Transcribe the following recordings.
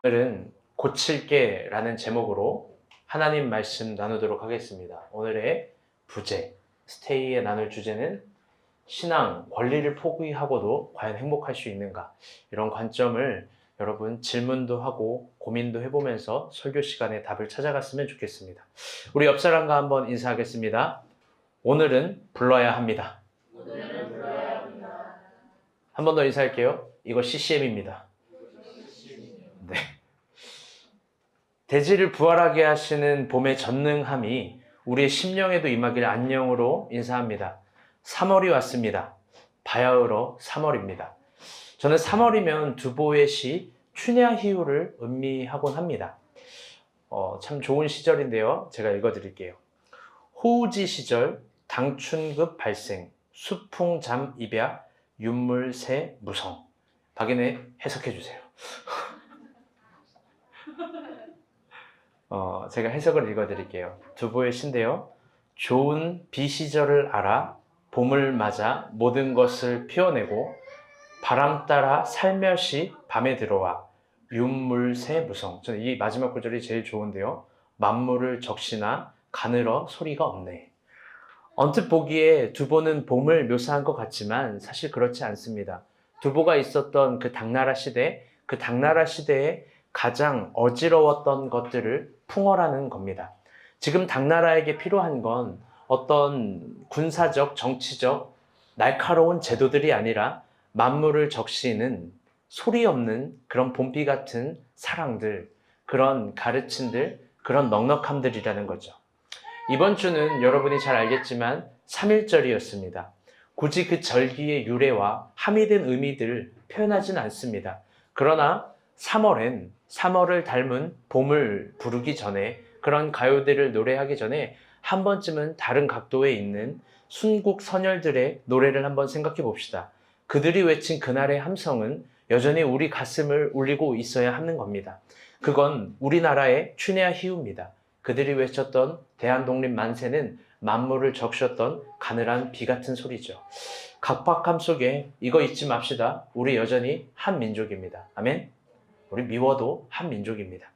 오늘은 고칠게라는 제목으로 하나님 말씀 나누도록 하겠습니다. 오늘의 부제, 스테이에 나눌 주제는 신앙, 권리를 포기하고도 과연 행복할 수 있는가? 이런 관점을 여러분 질문도 하고 고민도 해보면서 설교 시간에 답을 찾아갔으면 좋겠습니다. 우리 옆 사람과 한번 인사하겠습니다. 오늘은 불러야 합니다. 한 번 더 인사할게요. 이거 CCM입니다. 네. 대지를 부활하게 하시는 봄의 전능함이 우리의 심령에도 임하길 안녕으로 인사합니다. 3월이 왔습니다. 바야흐로 3월입니다. 저는 3월이면 두보의 시 춘야희우를 음미하곤 합니다. 참 좋은 시절인데요. 제가 읽어드릴게요. 호우지 시절 당춘급 발생 수풍잠 입약 윤물새 무성. 박인혜 해석해 주세요. 제가 해석을 읽어드릴게요. 두보의 시인데요. 좋은 비시절을 알아 봄을 맞아 모든 것을 피워내고 바람 따라 살며시 밤에 들어와 윤물새 무성. 저는 이 마지막 구절이 제일 좋은데요. 만물을 적시나 가늘어 소리가 없네. 언뜻 보기에 두보는 봄을 묘사한 것 같지만 사실 그렇지 않습니다. 두보가 있었던 그 당나라 시대, 그 당나라 시대에 가장 어지러웠던 것들을 풍어라는 겁니다. 지금 당나라에게 필요한 건 어떤 군사적, 정치적, 날카로운 제도들이 아니라 만물을 적시는 소리 없는 그런 봄비 같은 사랑들, 그런 가르침들, 그런 넉넉함들이라는 거죠. 이번 주는 여러분이 잘 알겠지만 3.1절이었습니다. 굳이 그 절기의 유래와 함의된 의미들을 표현하진 않습니다. 그러나 3월엔 3월을 닮은 봄을 부르기 전에 그런 가요들을 노래하기 전에 한 번쯤은 다른 각도에 있는 순국 선열들의 노래를 한번 생각해 봅시다. 그들이 외친 그날의 함성은 여전히 우리 가슴을 울리고 있어야 하는 겁니다. 그건 우리나라의 춘야 희우입니다. 그들이 외쳤던 대한독립 만세는 만물을 적셨던 가늘한 비 같은 소리죠. 각박함 속에 이거 잊지 맙시다. 우리 여전히 한 민족입니다. 아멘. 우리 미워도 한 민족입니다.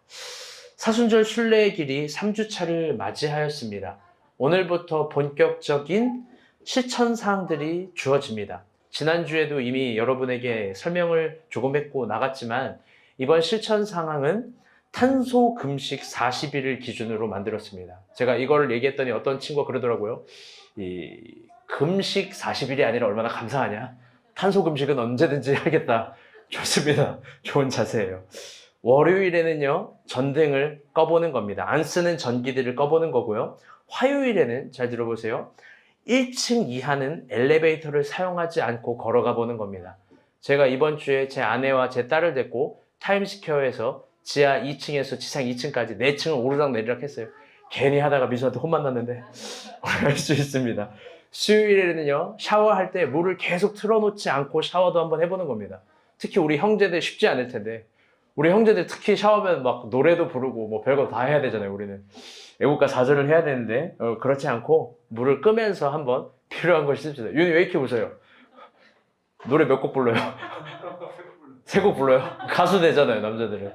사순절 순례의 길이 3주차를 맞이하였습니다. 오늘부터 본격적인 실천사항들이 주어집니다. 지난주에도 이미 여러분에게 설명을 조금 했고 나갔지만 이번 실천사항은 탄소 금식 40일을 기준으로 만들었습니다. 제가 이거를 얘기했더니 어떤 친구가 그러더라고요. 이 금식 40일이 아니라 얼마나 감사하냐. 탄소 금식은 언제든지 하겠다. 좋습니다. 좋은 자세예요. 월요일에는요, 전등을 꺼보는 겁니다. 안 쓰는 전기들을 꺼보는 거고요. 화요일에는 잘 들어보세요. 1층 이하는 엘리베이터를 사용하지 않고 걸어가 보는 겁니다. 제가 이번 주에 제 아내와 제 딸을 데리고 타임스퀘어에서 지하 2층에서 지상 2층까지 4층을 오르락 내리락 했어요. 괜히 하다가 미수한테 혼만 났는데 할 수 있습니다. 수요일에는요, 샤워할 때 물을 계속 틀어놓지 않고 샤워도 한번 해보는 겁니다. 특히 우리 형제들 쉽지 않을 텐데 우리 형제들 특히 샤워하면 막 노래도 부르고 뭐 별거 다 해야 되잖아요. 우리는 애국가 4절을 해야 되는데 그렇지 않고 물을 끄면서 한번 필요한 걸 씁시다. 윤이 왜 이렇게 웃어요? 노래 몇 곡 불러요? 3곡 불러요? 가수 되잖아요, 남자들은.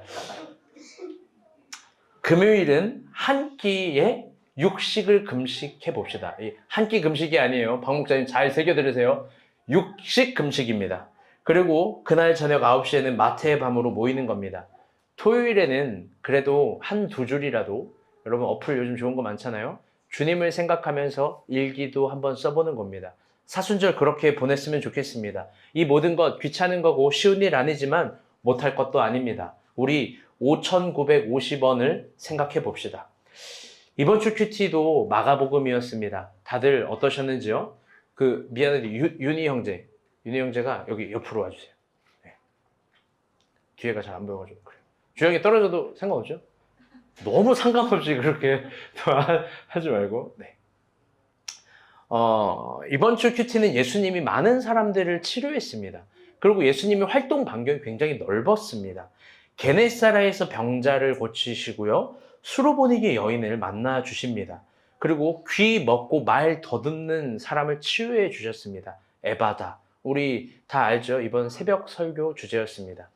금요일은 한 끼에 육식을 금식해 봅시다. 한 끼 금식이 아니에요. 박 목사님 잘 새겨 들으세요. 육식 금식입니다. 그리고 그날 저녁 9시에는 마태의 밤으로 모이는 겁니다. 토요일에는 그래도 한두 줄이라도 여러분 어플 요즘 좋은 거 많잖아요. 주님을 생각하면서 일기도 한번 써보는 겁니다. 사순절 그렇게 보냈으면 좋겠습니다. 이 모든 것 귀찮은 거고 쉬운 일 아니지만 못할 것도 아닙니다. 우리 5,950원을 생각해 봅시다. 이번 주 큐티도 마가복음이었습니다. 다들 어떠셨는지요? 미안한데 윤희 형제가 여기 옆으로 와주세요. 네. 뒤에가 잘 안 보여가지고 그래요. 주영이 떨어져도 상관없죠? 너무 상관없이 그렇게 하지 말고. 네. 이번 주 큐티는 예수님이 많은 사람들을 치료했습니다. 그리고 예수님의 활동 반경이 굉장히 넓었습니다. 게네사라에서 병자를 고치시고요. 수로보니게 여인을 만나 주십니다. 그리고 귀 먹고 말 더듬는 사람을 치유해 주셨습니다. 에바다. 우리 다 알죠? 이번 새벽 설교 주제였습니다.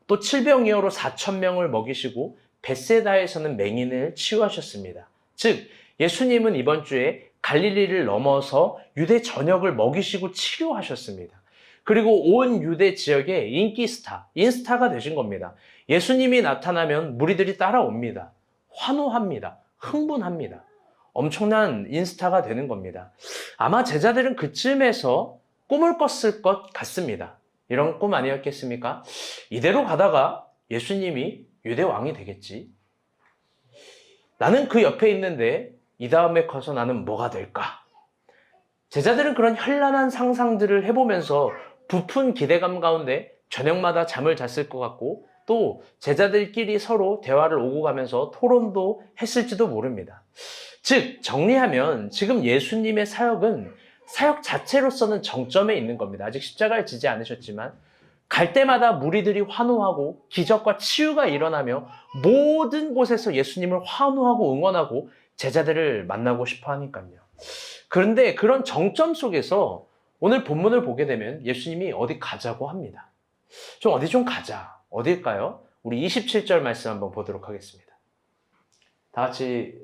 또 칠병이어로 4천 명을 먹이시고 벳세다에서는 맹인을 치유하셨습니다. 즉 예수님은 이번 주에 갈릴리를 넘어서 유대 전역을 먹이시고 치료하셨습니다. 그리고 온 유대 지역의 인스타가 되신 겁니다. 예수님이 나타나면 무리들이 따라옵니다. 환호합니다. 흥분합니다. 엄청난 인스타가 되는 겁니다. 아마 제자들은 그쯤에서 꿈을 꿨을 것 같습니다. 이런 꿈 아니었겠습니까? 이대로 가다가 예수님이 유대 왕이 되겠지. 나는 그 옆에 있는데 이 다음에 커서 나는 뭐가 될까? 제자들은 그런 현란한 상상들을 해보면서 부푼 기대감 가운데 저녁마다 잠을 잤을 것 같고 또 제자들끼리 서로 대화를 오고 가면서 토론도 했을지도 모릅니다. 즉 정리하면 지금 예수님의 사역은 사역 자체로서는 정점에 있는 겁니다. 아직 십자가를 지지 않으셨지만 갈 때마다 무리들이 환호하고 기적과 치유가 일어나며 모든 곳에서 예수님을 환호하고 응원하고 제자들을 만나고 싶어 하니까요. 그런데 그런 정점 속에서 오늘 본문을 보게 되면 예수님이 어디 가자고 합니다. 좀 어디 좀 가자. 어딜까요? 우리 27절 말씀 한번 보도록 하겠습니다. 다 같이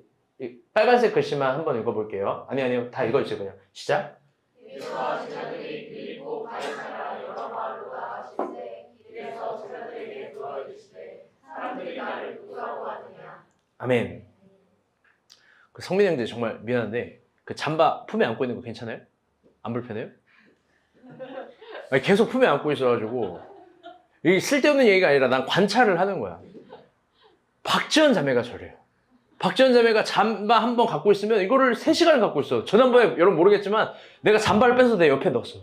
빨간색 글씨만 한번 읽어볼게요. 아니요. 다 읽어주세요. 그냥. 시작. 예수와 제자들이 빌립보 가이사랴 여러 마을로 나가시되 길에서 제자들에게 물어이르시되 사람들이 나를 누구라고 하느냐. 아멘. 그 성민 형제 정말 미안한데 그 잠바 품에 안고 있는 거 괜찮아요? 안 불편해요? 아니, 계속 품에 안고 있어가지고 이게 쓸데없는 얘기가 아니라 난 관찰을 하는 거야. 박지원 자매가 저래요. 박지원 자매가 잠바 한 번 갖고 있으면 이거를 3시간을 갖고 있어. 지난번에 여러분 모르겠지만 내가 잠바를 빼서 내 옆에 넣었어.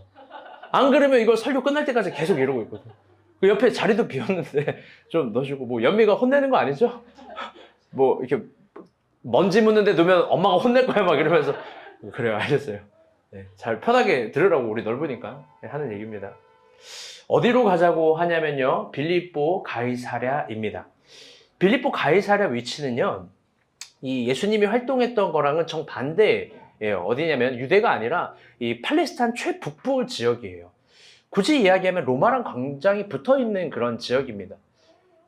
안 그러면 이걸 설교 끝날 때까지 계속 이러고 있거든. 그 옆에 자리도 비었는데 좀 넣어주고 뭐 연미가 혼내는 거 아니죠? 뭐 이렇게 먼지 묻는데 놓으면 엄마가 혼낼 거야 막 이러면서 그래요 알겠어요. 네, 잘 편하게 들으라고 우리 넓으니까 하는 얘기입니다. 어디로 가자고 하냐면요 빌립보 가이사랴입니다. 빌립보 가이사랴 위치는요 이 예수님이 활동했던 거랑은 정반대예요. 어디냐면 유대가 아니라 이 팔레스타인 최북부 지역이에요. 굳이 이야기하면 로마랑 광장이 붙어있는 그런 지역입니다.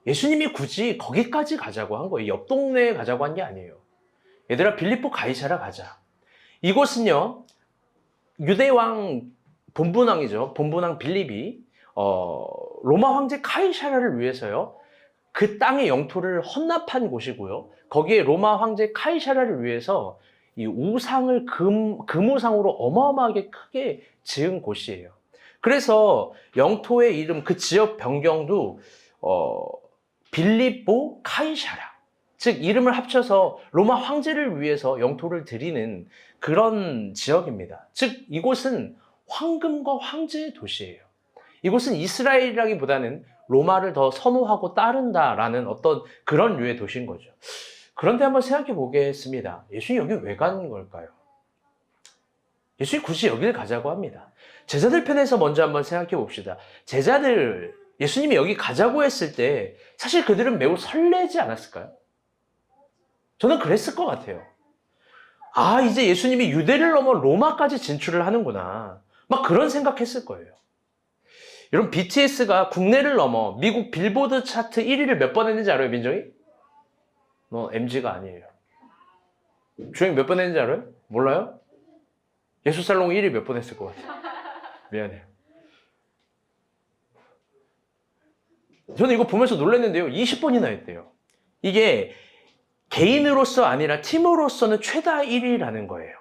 예수님이 굳이 거기까지 가자고 한 거예요. 옆 동네에 가자고 한 게 아니에요. 얘들아 빌립보 가이사랴 가자. 이곳은요 유대왕 본분왕이죠. 본분왕 빌립이 로마 황제 카이사랴를 위해서요 그 땅의 영토를 헌납한 곳이고요. 거기에 로마 황제 카이사랴를 위해서 이 우상을 금우상으로 어마어마하게 크게 지은 곳이에요. 그래서 영토의 이름, 그 지역 변경도 빌립보 카이사랴, 즉 이름을 합쳐서 로마 황제를 위해서 영토를 드리는 그런 지역입니다. 즉 이곳은 황금과 황제의 도시예요. 이곳은 이스라엘이라기보다는 로마를 더 선호하고 따른다라는 어떤 그런 류의 도시인 거죠. 그런데 한번 생각해 보겠습니다. 예수님 여기 왜 가는 걸까요? 예수님 굳이 여기를 가자고 합니다. 제자들 편에서 먼저 한번 생각해 봅시다. 제자들, 예수님이 여기 가자고 했을 때 사실 그들은 매우 설레지 않았을까요? 저는 그랬을 것 같아요. 아, 이제 예수님이 유대를 넘어 로마까지 진출을 하는구나. 막 그런 생각했을 거예요. 여러분 BTS가 국내를 넘어 미국 빌보드 차트 1위를 몇 번 했는지 알아요, 민정이? 너 MG가 아니에요. 주영이 몇 번 했는지 알아요? 몰라요? 예수살롱 1위 몇 번 했을 것 같아요. 미안해요. 저는 이거 보면서 놀랐는데요. 20번이나 했대요. 이게 개인으로서 아니라 팀으로서는 최다 1위라는 거예요.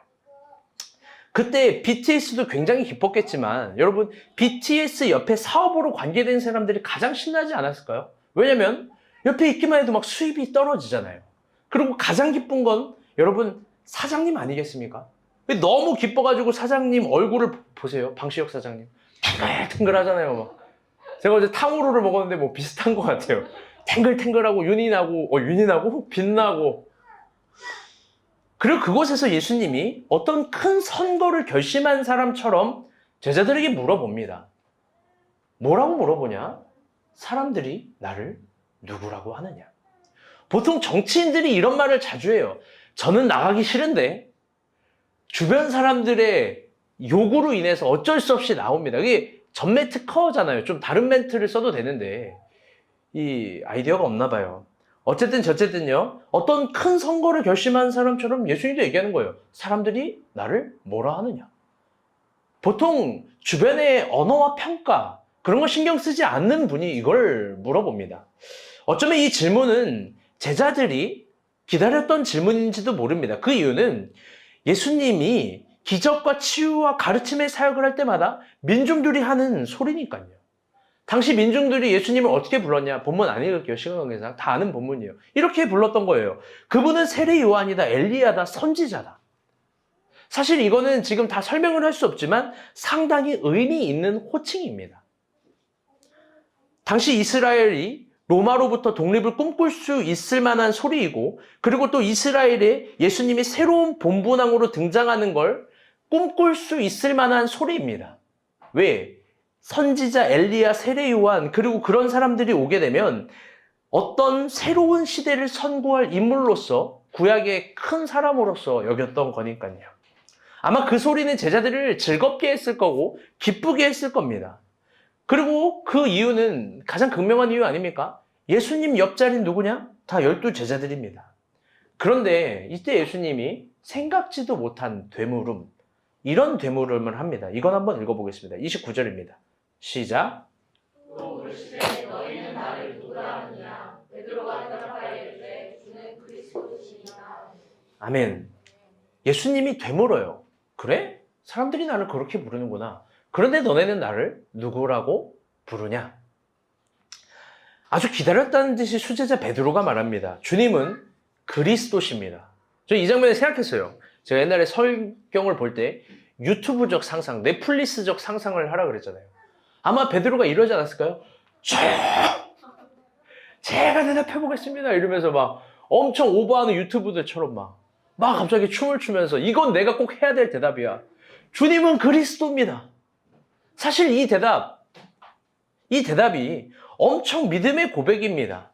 그때 BTS도 굉장히 기뻤겠지만 여러분 BTS 옆에 사업으로 관계된 사람들이 가장 신나지 않았을까요? 왜냐면 옆에 있기만 해도 막 수입이 떨어지잖아요. 그리고 가장 기쁜 건 여러분 사장님 아니겠습니까? 너무 기뻐가지고 사장님 얼굴을 보세요. 방시혁 사장님 탱글탱글 하잖아요. 막. 제가 어제 탕후루를 먹었는데 뭐 비슷한 것 같아요. 탱글탱글하고 윤이 나고 빛나고. 그리고 그곳에서 예수님이 어떤 큰 선거를 결심한 사람처럼 제자들에게 물어봅니다. 뭐라고 물어보냐? 사람들이 나를 누구라고 하느냐? 보통 정치인들이 이런 말을 자주 해요. 저는 나가기 싫은데 주변 사람들의 요구로 인해서 어쩔 수 없이 나옵니다. 이게 전매 특허잖아요. 좀 다른 멘트를 써도 되는데 이 아이디어가 없나 봐요. 어쨌든 저쨌든요. 어떤 큰 선거를 결심한 사람처럼 예수님도 얘기하는 거예요. 사람들이 나를 뭐라 하느냐. 보통 주변의 언어와 평가 그런 거 신경 쓰지 않는 분이 이걸 물어봅니다. 어쩌면 이 질문은 제자들이 기다렸던 질문인지도 모릅니다. 그 이유는 예수님이 기적과 치유와 가르침의 사역을 할 때마다 민중들이 하는 소리니까요. 당시 민중들이 예수님을 어떻게 불렀냐? 본문 안 읽을게요. 시간 관계상 다 아는 본문이에요. 이렇게 불렀던 거예요. 그분은 세례 요한이다, 엘리야다, 선지자다. 사실 이거는 지금 다 설명을 할 수 없지만 상당히 의미 있는 호칭입니다. 당시 이스라엘이 로마로부터 독립을 꿈꿀 수 있을 만한 소리이고, 그리고 또 이스라엘에 예수님이 새로운 본분왕으로 등장하는 걸 꿈꿀 수 있을 만한 소리입니다. 왜? 선지자 엘리야, 세례 요한, 그리고 그런 사람들이 오게 되면 어떤 새로운 시대를 선고할 인물로서 구약의 큰 사람으로서 여겼던 거니까요. 아마 그 소리는 제자들을 즐겁게 했을 거고 기쁘게 했을 겁니다. 그리고 그 이유는 가장 극명한 이유 아닙니까? 예수님 옆자리는 누구냐? 다 12 제자들입니다. 그런데 이때 예수님이 생각지도 못한 되물음, 이런 되물음을 합니다. 이건 한번 읽어보겠습니다. 29절입니다. 시작. 또 물시되 너희는 나를 누구라 하느냐? 베드로가 대답하여 이르되 주는 그리스도시니라. 아멘. 예수님이 되물어요. 그래? 사람들이 나를 그렇게 부르는구나. 그런데 너네는 나를 누구라고 부르냐? 아주 기다렸다는 듯이 수제자 베드로가 말합니다. 주님은 그리스도십니다. 저 이 장면을 생각했어요. 제가 옛날에 설경을 볼 때 유튜브적 상상, 넷플릭스적 상상을 하라 그랬잖아요. 아마 베드로가 이러지 않았을까요? 제가 대답해보겠습니다. 이러면서 막 엄청 오버하는 유튜브들처럼 막 갑자기 춤을 추면서 이건 내가 꼭 해야 될 대답이야. 주님은 그리스도입니다. 사실 이 대답이 엄청 믿음의 고백입니다.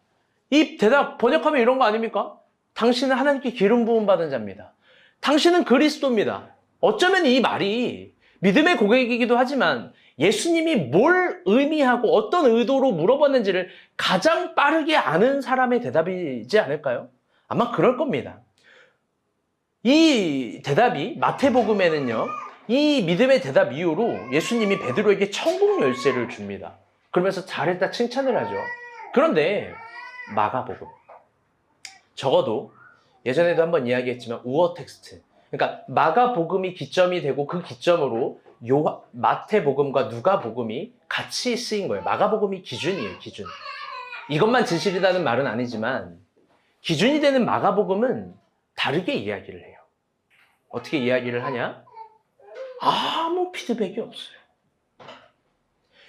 이 대답 번역하면 이런 거 아닙니까? 당신은 하나님께 기름 부음 받은 자입니다. 당신은 그리스도입니다. 어쩌면 이 말이 믿음의 고백이기도 하지만 예수님이 뭘 의미하고 어떤 의도로 물어봤는지를 가장 빠르게 아는 사람의 대답이지 않을까요? 아마 그럴 겁니다. 이 대답이 마태복음에는요, 이 믿음의 대답 이후로 예수님이 베드로에게 천국 열쇠를 줍니다. 그러면서 잘했다 칭찬을 하죠. 그런데 마가복음, 적어도 예전에도 한번 이야기했지만 우어 텍스트, 그러니까 마가복음이 기점이 되고 그 기점으로 마태복음과 누가복음이 같이 쓰인 거예요. 마가복음이 기준이에요, 기준. 이것만 진실이라는 말은 아니지만 기준이 되는 마가복음은 다르게 이야기를 해요. 어떻게 이야기를 하냐? 아무 피드백이 없어요.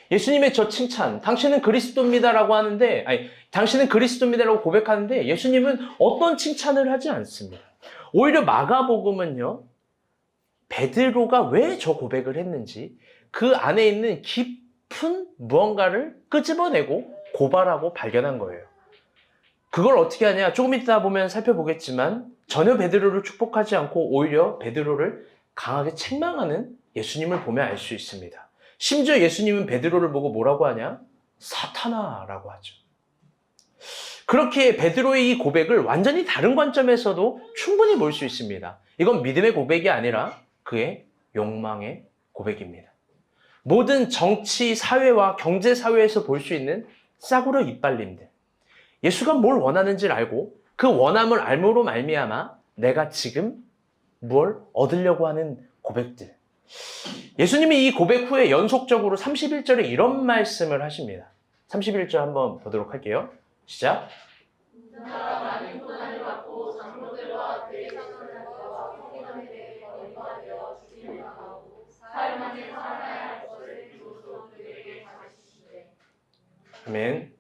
예수님의 저 칭찬, 당신은 그리스도입니다라고 하는데, 당신은 그리스도입니다라고 고백하는데 예수님은 어떤 칭찬을 하지 않습니다. 오히려 마가복음은요, 베드로가 왜 저 고백을 했는지 그 안에 있는 깊은 무언가를 끄집어내고 고발하고 발견한 거예요. 그걸 어떻게 하냐? 조금 이따 보면 살펴보겠지만 전혀 베드로를 축복하지 않고 오히려 베드로를 강하게 책망하는 예수님을 보면 알 수 있습니다. 심지어 예수님은 베드로를 보고 뭐라고 하냐? 사탄아라고 하죠. 그렇게 베드로의 이 고백을 완전히 다른 관점에서도 충분히 볼 수 있습니다. 이건 믿음의 고백이 아니라 그의 욕망의 고백입니다. 모든 정치, 사회와 경제 사회에서 볼 수 있는 싸구려 이빨림들. 예수가 뭘 원하는지를 알고 그 원함을 알므로 말미암아 내가 지금 뭘 얻으려고 하는 고백들. 예수님이 이 고백 후에 연속적으로 31절에 이런 말씀을 하십니다. 31절 한번 보도록 할게요. 시작. 나라 많은 고난을 받고 장로들과 대제사장들과 서기관들의 거짓말되어 주님을 당하고 사흘 만에 살아나야 할 것을 비로소 그들에게 가르치시되. 아멘.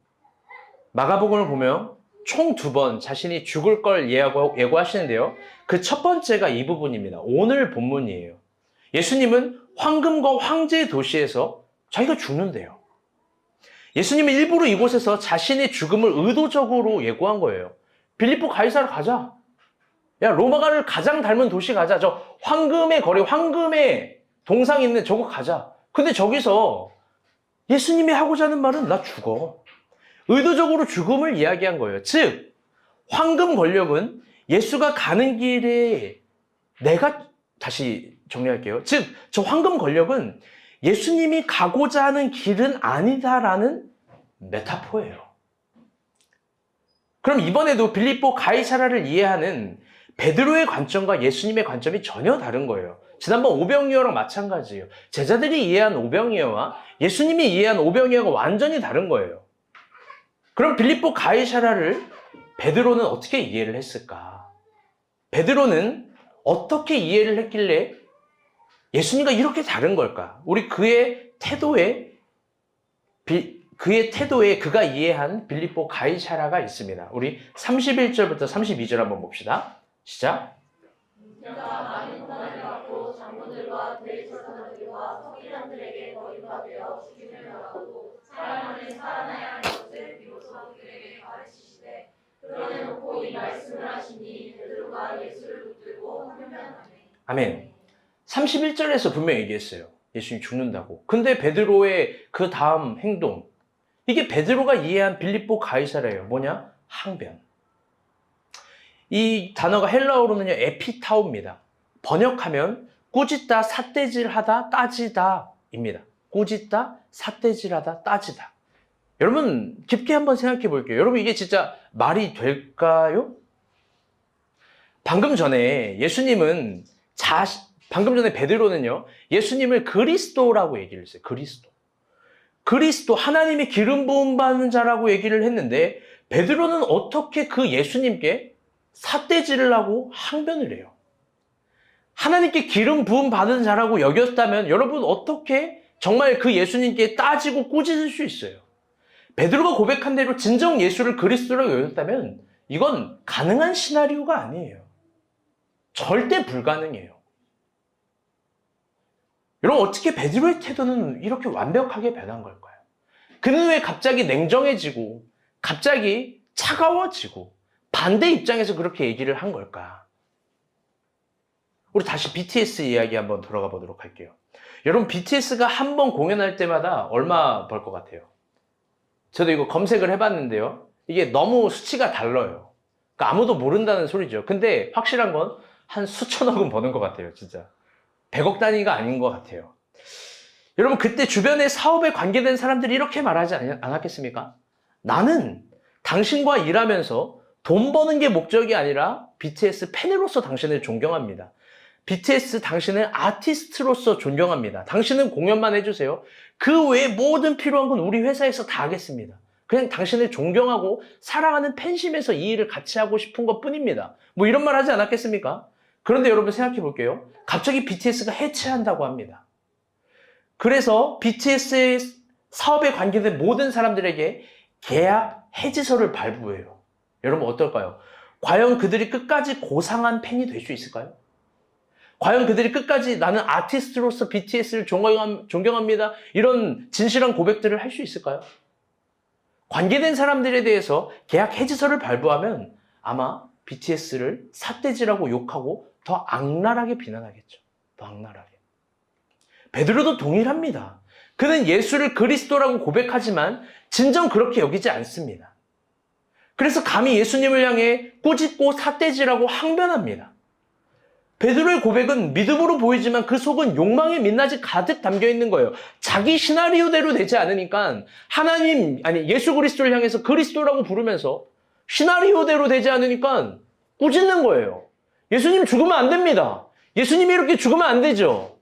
마가복음을 보면 총 2번 자신이 죽을 걸 예고하시는데요. 그 첫 번째가 이 부분입니다. 오늘 본문이에요. 예수님은 황금과 황제의 도시에서 자기가 죽는데요. 예수님은 일부러 이곳에서 자신의 죽음을 의도적으로 예고한 거예요. 빌립보 가이사르 가자. 야, 로마를 가장 닮은 도시 가자. 저 황금의 거리, 황금의 동상 있는 저거 가자. 근데 저기서 예수님이 하고자 하는 말은 나 죽어. 의도적으로 죽음을 이야기한 거예요. 즉, 황금 권력은 예수가 가는 길에 다시 정리할게요. 즉, 저 황금 권력은 예수님이 가고자 하는 길은 아니다라는 메타포예요. 그럼 이번에도 빌립보 가이사라를 이해하는 베드로의 관점과 예수님의 관점이 전혀 다른 거예요. 지난번 오병이어랑 마찬가지예요. 제자들이 이해한 오병이어와 예수님이 이해한 오병이어가 완전히 다른 거예요. 그럼 빌립보 가이사라를 베드로는 어떻게 이해를 했을까? 베드로는 어떻게 이해를 했길래 예수님과 이렇게 다른 걸까? 우리 그의 태도에 그가 이해한 빌립보 가이사라가 있습니다. 우리 31절부터 32절 한번 봅시다. 시작. 내가 많은 고난을 받고 장로들과 대제사장들과 서기관들에게 버림받아 죽임을 당하고 사람 안에 살아나야 할 것을 비로소 그들에게 가르치시되 그러내놓고 이 말씀을 하시니 베드로가 예수를 붙들고 훈련하네. 아멘. 31절에서 분명히 얘기했어요. 예수님 죽는다고. 근데 베드로의 그 다음 행동, 이게 베드로가 이해한 빌립보 가이사라예요. 뭐냐? 항변. 이 단어가 헬라어로는요, 에피타오입니다. 번역하면 꾸짖다, 삿대질하다, 따지다입니다. 꾸짖다, 삿대질하다, 따지다. 여러분 깊게 한번 생각해 볼게요. 여러분 이게 진짜 말이 될까요? 방금 전에 베드로는요, 예수님을 그리스도라고 얘기를 했어요. 그리스도, 하나님이 기름 부음 받는 자라고 얘기를 했는데 베드로는 어떻게 그 예수님께 삿대질을 하고 항변을 해요? 하나님께 기름 부음 받은 자라고 여겼다면 여러분 어떻게 정말 그 예수님께 따지고 꾸짖을 수 있어요? 베드로가 고백한 대로 진정 예수를 그리스도라고 여겼다면 이건 가능한 시나리오가 아니에요. 절대 불가능해요. 여러분 어떻게 베드로의 태도는 이렇게 완벽하게 변한 걸까요? 그는 왜 갑자기 냉정해지고 갑자기 차가워지고 반대 입장에서 그렇게 얘기를 한 걸까? 우리 다시 BTS 이야기 한번 돌아가 보도록 할게요. 여러분 BTS가 한 번 공연할 때마다 얼마 벌 것 같아요? 저도 이거 검색을 해봤는데요. 이게 너무 수치가 달라요. 그러니까 아무도 모른다는 소리죠. 근데 확실한 건 한 수천억은 버는 것 같아요. 진짜 100억 단위가 아닌 것 같아요. 여러분 그때 주변에 사업에 관계된 사람들이 이렇게 말하지 않았겠습니까? 나는 당신과 일하면서 돈 버는 게 목적이 아니라 BTS 팬으로서 당신을 존경합니다. BTS 당신을 아티스트로서 존경합니다. 당신은 공연만 해주세요. 그 외에 모든 필요한 건 우리 회사에서 다 하겠습니다. 그냥 당신을 존경하고 사랑하는 팬심에서 이 일을 같이 하고 싶은 것 뿐입니다. 뭐 이런 말 하지 않았겠습니까? 그런데 여러분 생각해 볼게요. 갑자기 BTS가 해체한다고 합니다. 그래서 BTS의 사업에 관계된 모든 사람들에게 계약 해지서를 발부해요. 여러분 어떨까요? 과연 그들이 끝까지 고상한 팬이 될 수 있을까요? 과연 그들이 끝까지 나는 아티스트로서 BTS를 존경합니다. 이런 진실한 고백들을 할 수 있을까요? 관계된 사람들에 대해서 계약 해지서를 발부하면 아마 BTS를 삿대질하고 욕하고 더 악랄하게 비난하겠죠. 더 악랄하게. 베드로도 동일합니다. 그는 예수를 그리스도라고 고백하지만 진정 그렇게 여기지 않습니다. 그래서 감히 예수님을 향해 꾸짖고 삿대질하고 항변합니다. 베드로의 고백은 믿음으로 보이지만 그 속은 욕망의 민낯이 가득 담겨 있는 거예요. 자기 시나리오대로 되지 않으니까 예수 그리스도를 향해서 그리스도라고 부르면서 시나리오대로 되지 않으니까 꾸짖는 거예요. 예수님 죽으면 안 됩니다. 예수님이 이렇게 죽으면 안 되죠.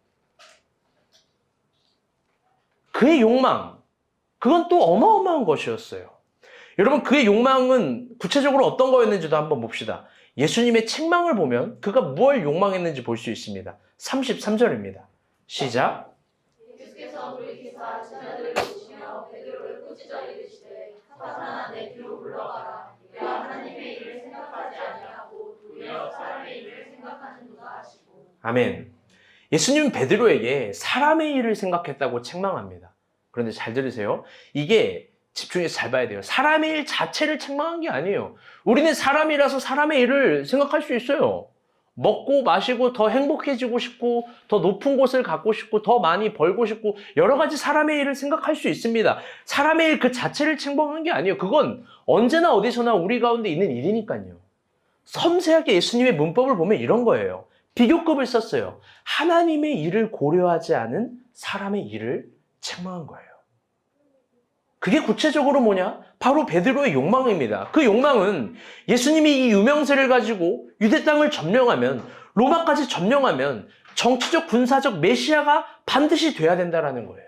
그의 욕망, 그건 또 어마어마한 것이었어요. 여러분 그의 욕망은 구체적으로 어떤 거였는지도 한번 봅시다. 예수님의 책망을 보면 그가 무엇을 욕망했는지 볼 수 있습니다. 33절입니다. 시작. 예수께서 돌이키사 제자들을 부르시며 베드로를 꾸짖어 이르시되 사탄아 내 뒤로 물러가라. 내가 하나님의 일을 생각하지 아니하고 도리어 사람의 일을 생각하는도다 하시고. 아멘. 예수님은 베드로에게 사람의 일을 생각했다고 책망합니다. 그런데 잘 들으세요. 이게 집중해서 잘 봐야 돼요. 사람의 일 자체를 책망한 게 아니에요. 우리는 사람이라서 사람의 일을 생각할 수 있어요. 먹고 마시고 더 행복해지고 싶고 더 높은 곳을 갖고 싶고 더 많이 벌고 싶고 여러 가지 사람의 일을 생각할 수 있습니다. 사람의 일 그 자체를 책망하는 게 아니에요. 그건 언제나 어디서나 우리 가운데 있는 일이니까요. 섬세하게 예수님의 문법을 보면 이런 거예요. 비교급을 썼어요. 하나님의 일을 고려하지 않은 사람의 일을 책망한 거예요. 그게 구체적으로 뭐냐? 바로 베드로의 욕망입니다. 그 욕망은 예수님이 이 유명세를 가지고 유대 땅을 점령하면, 로마까지 점령하면 정치적 군사적 메시아가 반드시 돼야 된다라는 거예요.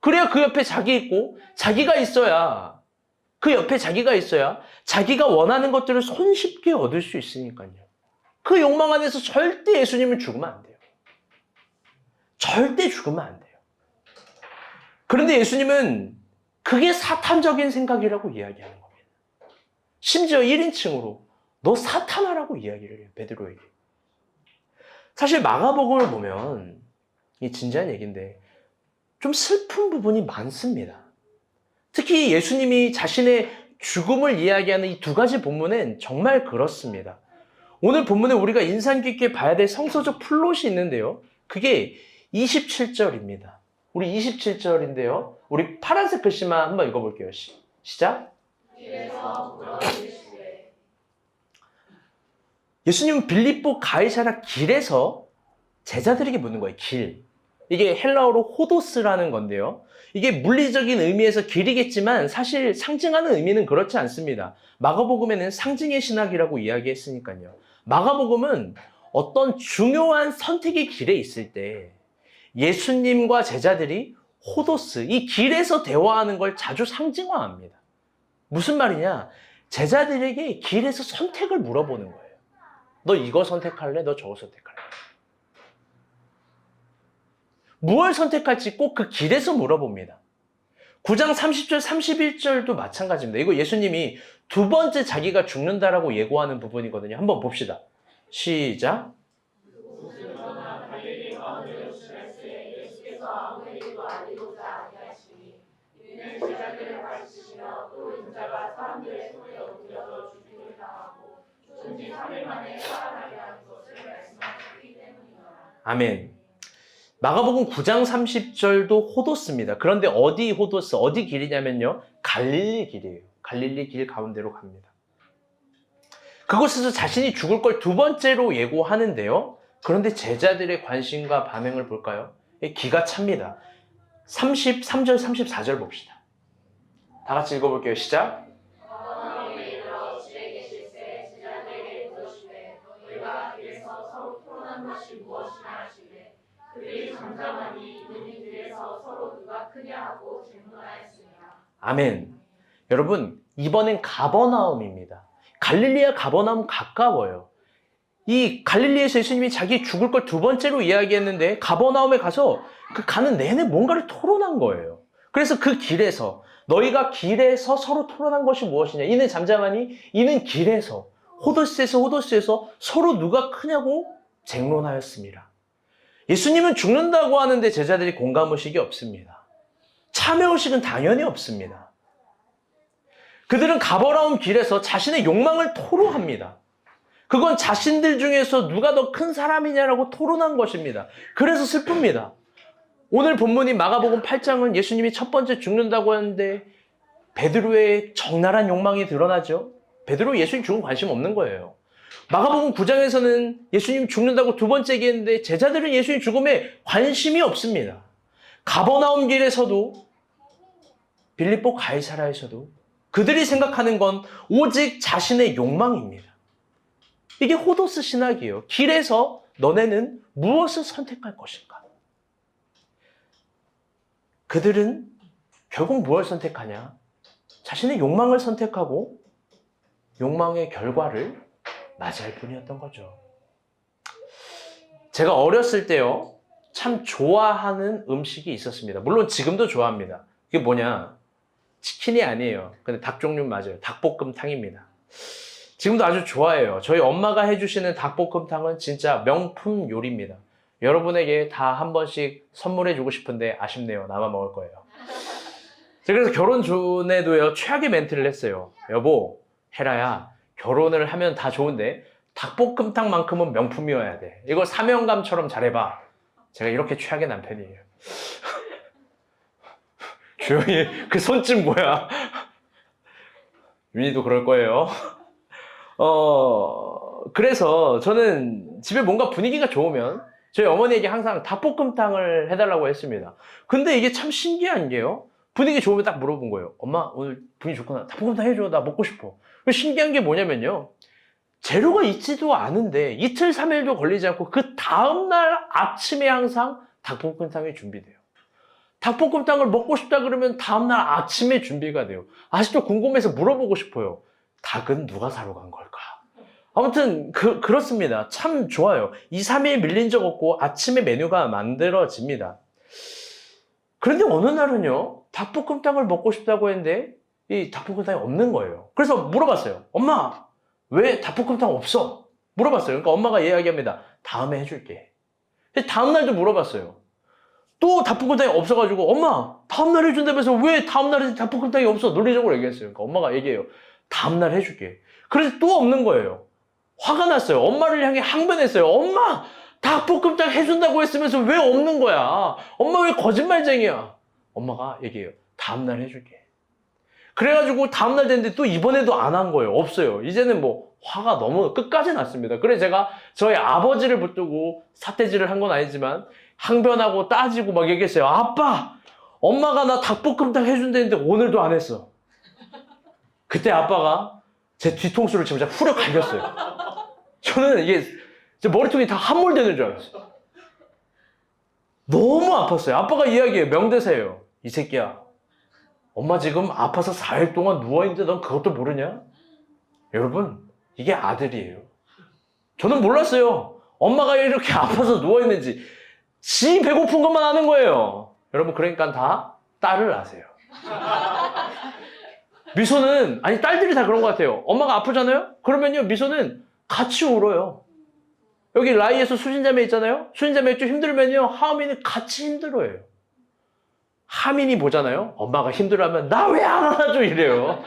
그래야 그 옆에 자기 있고 자기가 있어야, 그 옆에 자기가 있어야 자기가 원하는 것들을 손쉽게 얻을 수 있으니까요. 그 욕망 안에서 절대 예수님은 죽으면 안 돼요. 절대 죽으면 안 돼요. 그런데 예수님은 그게 사탄적인 생각이라고 이야기하는 겁니다. 심지어 1인칭으로 너 사탄아라고 이야기를 해요. 베드로에게. 사실 마가복음을 보면 이 진지한 얘기인데 좀 슬픈 부분이 많습니다. 특히 예수님이 자신의 죽음을 이야기하는 이 두 가지 본문은 정말 그렇습니다. 오늘 본문에 우리가 인상 깊게 봐야 될 성서적 플롯이 있는데요. 그게 27절입니다. 우리 27절인데요. 우리 파란색 글씨만 한번 읽어볼게요. 시작. 예수님은 빌립보 가이사랴 길에서 제자들에게 묻는 거예요. 길. 이게 헬라어로 호도스라는 건데요. 이게 물리적인 의미에서 길이겠지만 사실 상징하는 의미는 그렇지 않습니다. 마가복음에는 상징의 신학이라고 이야기했으니까요. 마가복음은 어떤 중요한 선택의 길에 있을 때 예수님과 제자들이 호도스, 이 길에서 대화하는 걸 자주 상징화합니다. 무슨 말이냐? 제자들에게 길에서 선택을 물어보는 거예요. 너 이거 선택할래? 너 저거 선택할래? 무엇을 선택할지 꼭 그 길에서 물어봅니다. 9장 30절, 31절도 마찬가지입니다. 이거 예수님이 두 번째 자기가 죽는다라고 예고하는 부분이거든요. 한번 봅시다. 시작. 아멘. 마가복음 9장 30절도 호도스입니다. 그런데 어디 호도스, 어디 길이냐면요. 갈릴리 길이에요. 갈릴리 길 가운데로 갑니다. 그곳에서 자신이 죽을 걸 두 번째로 예고하는데요. 그런데 제자들의 관심과 반응을 볼까요? 기가 찹니다. 33절, 34절 봅시다. 다 같이 읽어볼게요. 시작. 아멘. 여러분, 이번엔 가버나움입니다. 갈릴리와 가버나움 가까워요. 이 갈릴리에서 예수님이 자기 죽을 걸 두 번째로 이야기했는데 가버나움에 가서 그 가는 내내 뭔가를 토론한 거예요. 그래서 그 길에서 너희가 길에서 서로 토론한 것이 무엇이냐? 이는 잠잠하니 이는 길에서 호도스에서 서로 누가 크냐고 쟁론하였습니다. 예수님은 죽는다고 하는데 제자들이 공감의식이 없습니다. 참여의식은 당연히 없습니다. 그들은 가버나움 길에서 자신의 욕망을 토로합니다. 그건 자신들 중에서 누가 더 큰 사람이냐라고 토론한 것입니다. 그래서 슬픕니다. 오늘 본문인 마가복음 8장은 예수님이 첫 번째 죽는다고 하는데 베드로의 적나라한 욕망이 드러나죠. 베드로 예수님 죽음 관심 없는 거예요. 마가복음 9장에서는 예수님 죽는다고 두 번째 얘기했는데 제자들은 예수님 죽음에 관심이 없습니다. 가버나움 길에서도 빌립보 가이사랴에서도 그들이 생각하는 건 오직 자신의 욕망입니다. 이게 호도스 신학이에요. 길에서 너네는 무엇을 선택할 것인가? 그들은 결국 무엇을 선택하냐? 자신의 욕망을 선택하고 욕망의 결과를 맞이할 뿐이었던 거죠. 제가 어렸을 때요, 참 좋아하는 음식이 있었습니다. 물론 지금도 좋아합니다. 그게 뭐냐? 치킨이 아니에요. 근데 닭 종류 맞아요. 닭볶음탕입니다. 지금도 아주 좋아해요. 저희 엄마가 해주시는 닭볶음탕은 진짜 명품 요리입니다. 여러분에게 다 한 번씩 선물해주고 싶은데 아쉽네요. 나만 먹을 거예요. 제가 그래서 결혼 전에도요, 최악의 멘트를 했어요. 여보, 헤라야, 결혼을 하면 다 좋은데 닭볶음탕만큼은 명품이어야 돼. 이거 사명감처럼 잘해봐. 제가 이렇게 최악의 남편이에요. 조용히 그 손짓 뭐야? 윤희도 그럴 거예요. 그래서 저는 집에 뭔가 분위기가 좋으면 저희 어머니에게 항상 닭볶음탕을 해달라고 했습니다. 근데 이게 참 신기한 게요. 분위기 좋으면 딱 물어본 거예요. 엄마, 오늘 분위기 좋구나. 닭볶음탕 해줘. 나 먹고 싶어. 신기한 게 뭐냐면요. 재료가 있지도 않은데 이틀, 3일도 걸리지 않고 그 다음날 아침에 항상 닭볶음탕이 준비돼요. 닭볶음탕을 먹고 싶다 그러면 다음날 아침에 준비가 돼요. 아직도 궁금해서 물어보고 싶어요. 닭은 누가 사러 간 걸까? 아무튼 그렇습니다. 참 좋아요. 2, 3일 밀린 적 없고 아침에 메뉴가 만들어집니다. 그런데 어느 날은요. 닭볶음탕을 먹고 싶다고 했는데 이 닭볶음탕이 없는 거예요. 그래서 물어봤어요. 엄마, 왜 닭볶음탕 없어? 물어봤어요. 그러니까 엄마가 이야기합니다. 다음에 해줄게. 다음날도 물어봤어요. 또 닭볶음탕이 없어가지고 엄마, 다음날 해준다면서 왜 다음날에 닭볶음탕이 없어? 논리적으로 얘기했어요. 그러니까 엄마가 얘기해요. 다음날 해줄게. 그래서 또 없는 거예요. 화가 났어요. 엄마를 향해 항변했어요. 엄마, 닭볶음탕 해준다고 했으면서 왜 없는 거야? 엄마 왜 거짓말쟁이야? 엄마가 얘기해요. 다음날 해줄게. 그래가지고 다음날 됐는데 또 이번에도 안 한 거예요. 없어요. 이제는 뭐 화가 너무 끝까지 났습니다. 그래서 제가 저희 아버지를 붙들고 사태질을 한 건 아니지만 항변하고 따지고 막 얘기했어요. 아빠! 엄마가 나 닭볶음탕 해준다는데 오늘도 안 했어. 그때 아빠가 제 뒤통수를 진짜 후려 갈겼어요. 저는 이게 제 머리통이 다 함몰되는 줄 알았어요. 너무 아팠어요. 아빠가 이야기해요. 명대사예요. 이 새끼야. 엄마 지금 아파서 4일 동안 누워있는데 넌 그것도 모르냐? 여러분, 이게 아들이에요. 저는 몰랐어요. 엄마가 이렇게 아파서 누워있는지. 지 배고픈 것만 아는 거예요. 여러분, 그러니까 다 딸을 낳으세요. 미소는, 아니, 딸들이 다 그런 것 같아요. 엄마가 아프잖아요? 그러면요, 미소는 같이 울어요. 여기 라이에서 수진자매 있잖아요? 수진자매 좀 힘들면요, 하민이 같이 힘들어해요. 하민이 보잖아요? 엄마가 힘들어하면, 나 왜 안 안아줘? 이래요.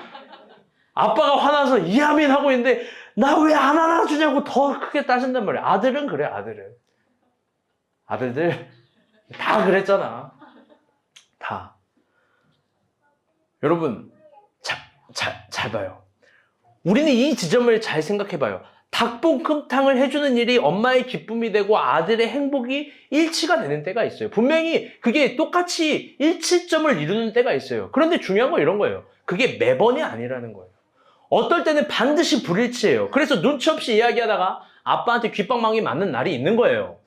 아빠가 화나서 이하민 하고 있는데, 나 왜 안 안아주냐고 더 크게 따진단 말이에요. 아들은 그래, 아들은. 아들들 다 그랬잖아. 다. 여러분, 잘 봐요. 우리는 이 지점을 잘 생각해봐요. 닭볶음탕을 해주는 일이 엄마의 기쁨이 되고 아들의 행복이 일치가 되는 때가 있어요. 분명히 그게 똑같이 일치점을 이루는 때가 있어요. 그런데 중요한 건 이런 거예요. 그게 매번이 아니라는 거예요. 어떨 때는 반드시 불일치예요. 그래서 눈치 없이 이야기하다가 아빠한테 귓방망이 맞는 날이 있는 거예요.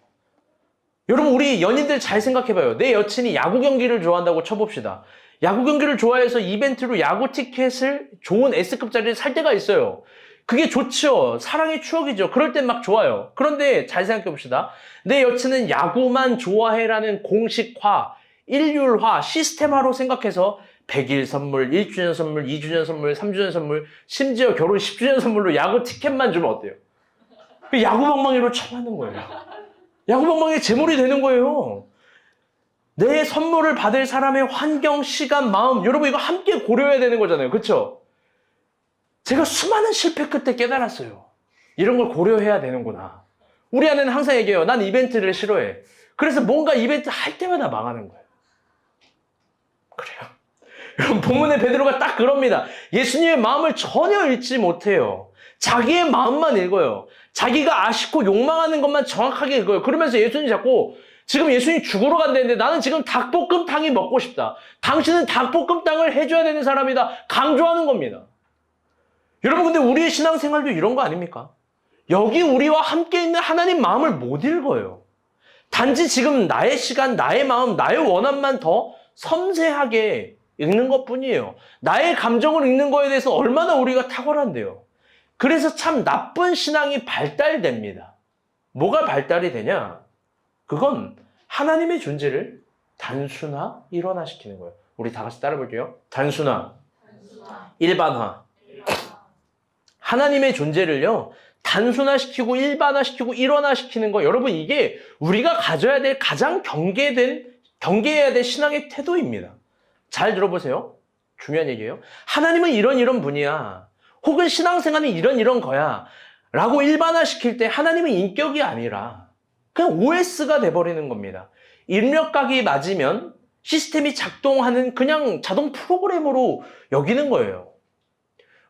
여러분, 우리 연인들 잘 생각해봐요. 내 여친이 야구 경기를 좋아한다고 쳐봅시다. 야구 경기를 좋아해서 이벤트로 야구 티켓을 좋은 S급짜리를 살 때가 있어요. 그게 좋죠. 사랑의 추억이죠. 그럴 땐 막 좋아요. 그런데 잘 생각해봅시다. 내 여친은 야구만 좋아해라는 공식화, 일률화, 시스템화로 생각해서 100일 선물, 1주년 선물, 2주년 선물, 3주년 선물, 심지어 결혼 10주년 선물로 야구 티켓만 주면 어때요? 야구 방망이로 쳐맞는 거예요. 야구 방망이에 제물이 되는 거예요. 내 선물을 받을 사람의 환경, 시간, 마음, 여러분 이거 함께 고려해야 되는 거잖아요. 그렇죠? 제가 수많은 실패 끝에 깨달았어요. 이런 걸 고려해야 되는구나. 우리 아내는 항상 얘기해요. 난 이벤트를 싫어해. 그래서 뭔가 이벤트 할 때마다 망하는 거예요. 그래요. 여러분, 본문의 베드로가 딱 그럽니다. 예수님의 마음을 전혀 읽지 못해요. 자기의 마음만 읽어요. 자기가 아쉽고 욕망하는 것만 정확하게 읽어요. 그러면서 예수님이 자꾸 지금 예수님이 죽으러 간다는데 나는 지금 닭볶음탕이 먹고 싶다. 당신은 닭볶음탕을 해줘야 되는 사람이다. 강조하는 겁니다. 여러분, 근데 우리의 신앙생활도 이런 거 아닙니까? 여기 우리와 함께 있는 하나님 마음을 못 읽어요. 단지 지금 나의 시간, 나의 마음, 나의 원함만 더 섬세하게 읽는 것뿐이에요. 나의 감정을 읽는 거에 대해서 얼마나 우리가 탁월한데요. 그래서 참 나쁜 신앙이 발달됩니다. 뭐가 발달이 되냐? 그건 하나님의 존재를 단순화, 일원화시키는 거예요. 우리 다 같이 따라 볼게요. 단순화, 일반화. 하나님의 존재를요, 단순화시키고 일반화시키고 일원화시키는 거, 여러분 이게 우리가 가져야 될 가장 경계해야 될 신앙의 태도입니다. 잘 들어보세요. 중요한 얘기예요. 하나님은 이런 분이야. 혹은 신앙생활은 이런 거야. 라고 일반화시킬 때 하나님은 인격이 아니라 그냥 OS가 돼버리는 겁니다. 입력각이 맞으면 시스템이 작동하는 그냥 자동 프로그램으로 여기는 거예요.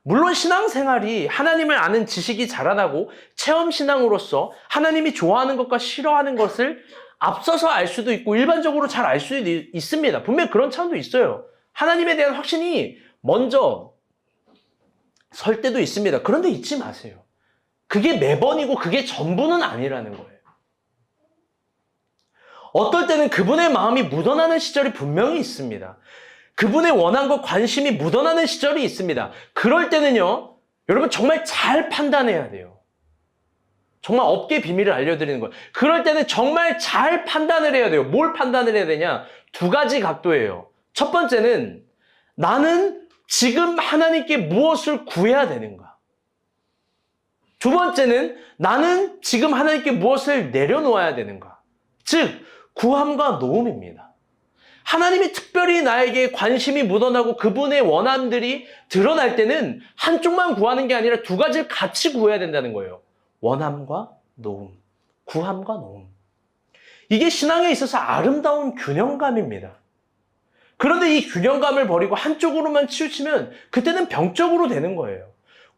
물론 신앙생활이 하나님을 아는 지식이 자라나고 체험신앙으로서 하나님이 좋아하는 것과 싫어하는 것을 앞서서 알 수도 있고 일반적으로 잘 알 수도 있습니다. 분명히 그런 차원도 있어요. 하나님에 대한 확신이 먼저 설 때도 있습니다. 그런데 잊지 마세요. 그게 매번이고 그게 전부는 아니라는 거예요. 어떨 때는 그분의 마음이 묻어나는 시절이 분명히 있습니다. 그분의 원함과 관심이 묻어나는 시절이 있습니다. 그럴 때는요, 여러분 정말 잘 판단해야 돼요. 정말 업계 비밀을 알려드리는 거예요. 그럴 때는 정말 잘 판단을 해야 돼요. 뭘 판단을 해야 되냐? 두 가지 각도예요. 첫 번째는 나는 지금 하나님께 무엇을 구해야 되는가? 두 번째는 나는 지금 하나님께 무엇을 내려놓아야 되는가? 즉, 구함과 노음입니다. 하나님이 특별히 나에게 관심이 묻어나고 그분의 원함들이 드러날 때는 한쪽만 구하는 게 아니라 두 가지를 같이 구해야 된다는 거예요. 원함과 노음, 구함과 노음. 이게 신앙에 있어서 아름다운 균형감입니다. 그런데 이 균형감을 버리고 한쪽으로만 치우치면 그때는 병적으로 되는 거예요.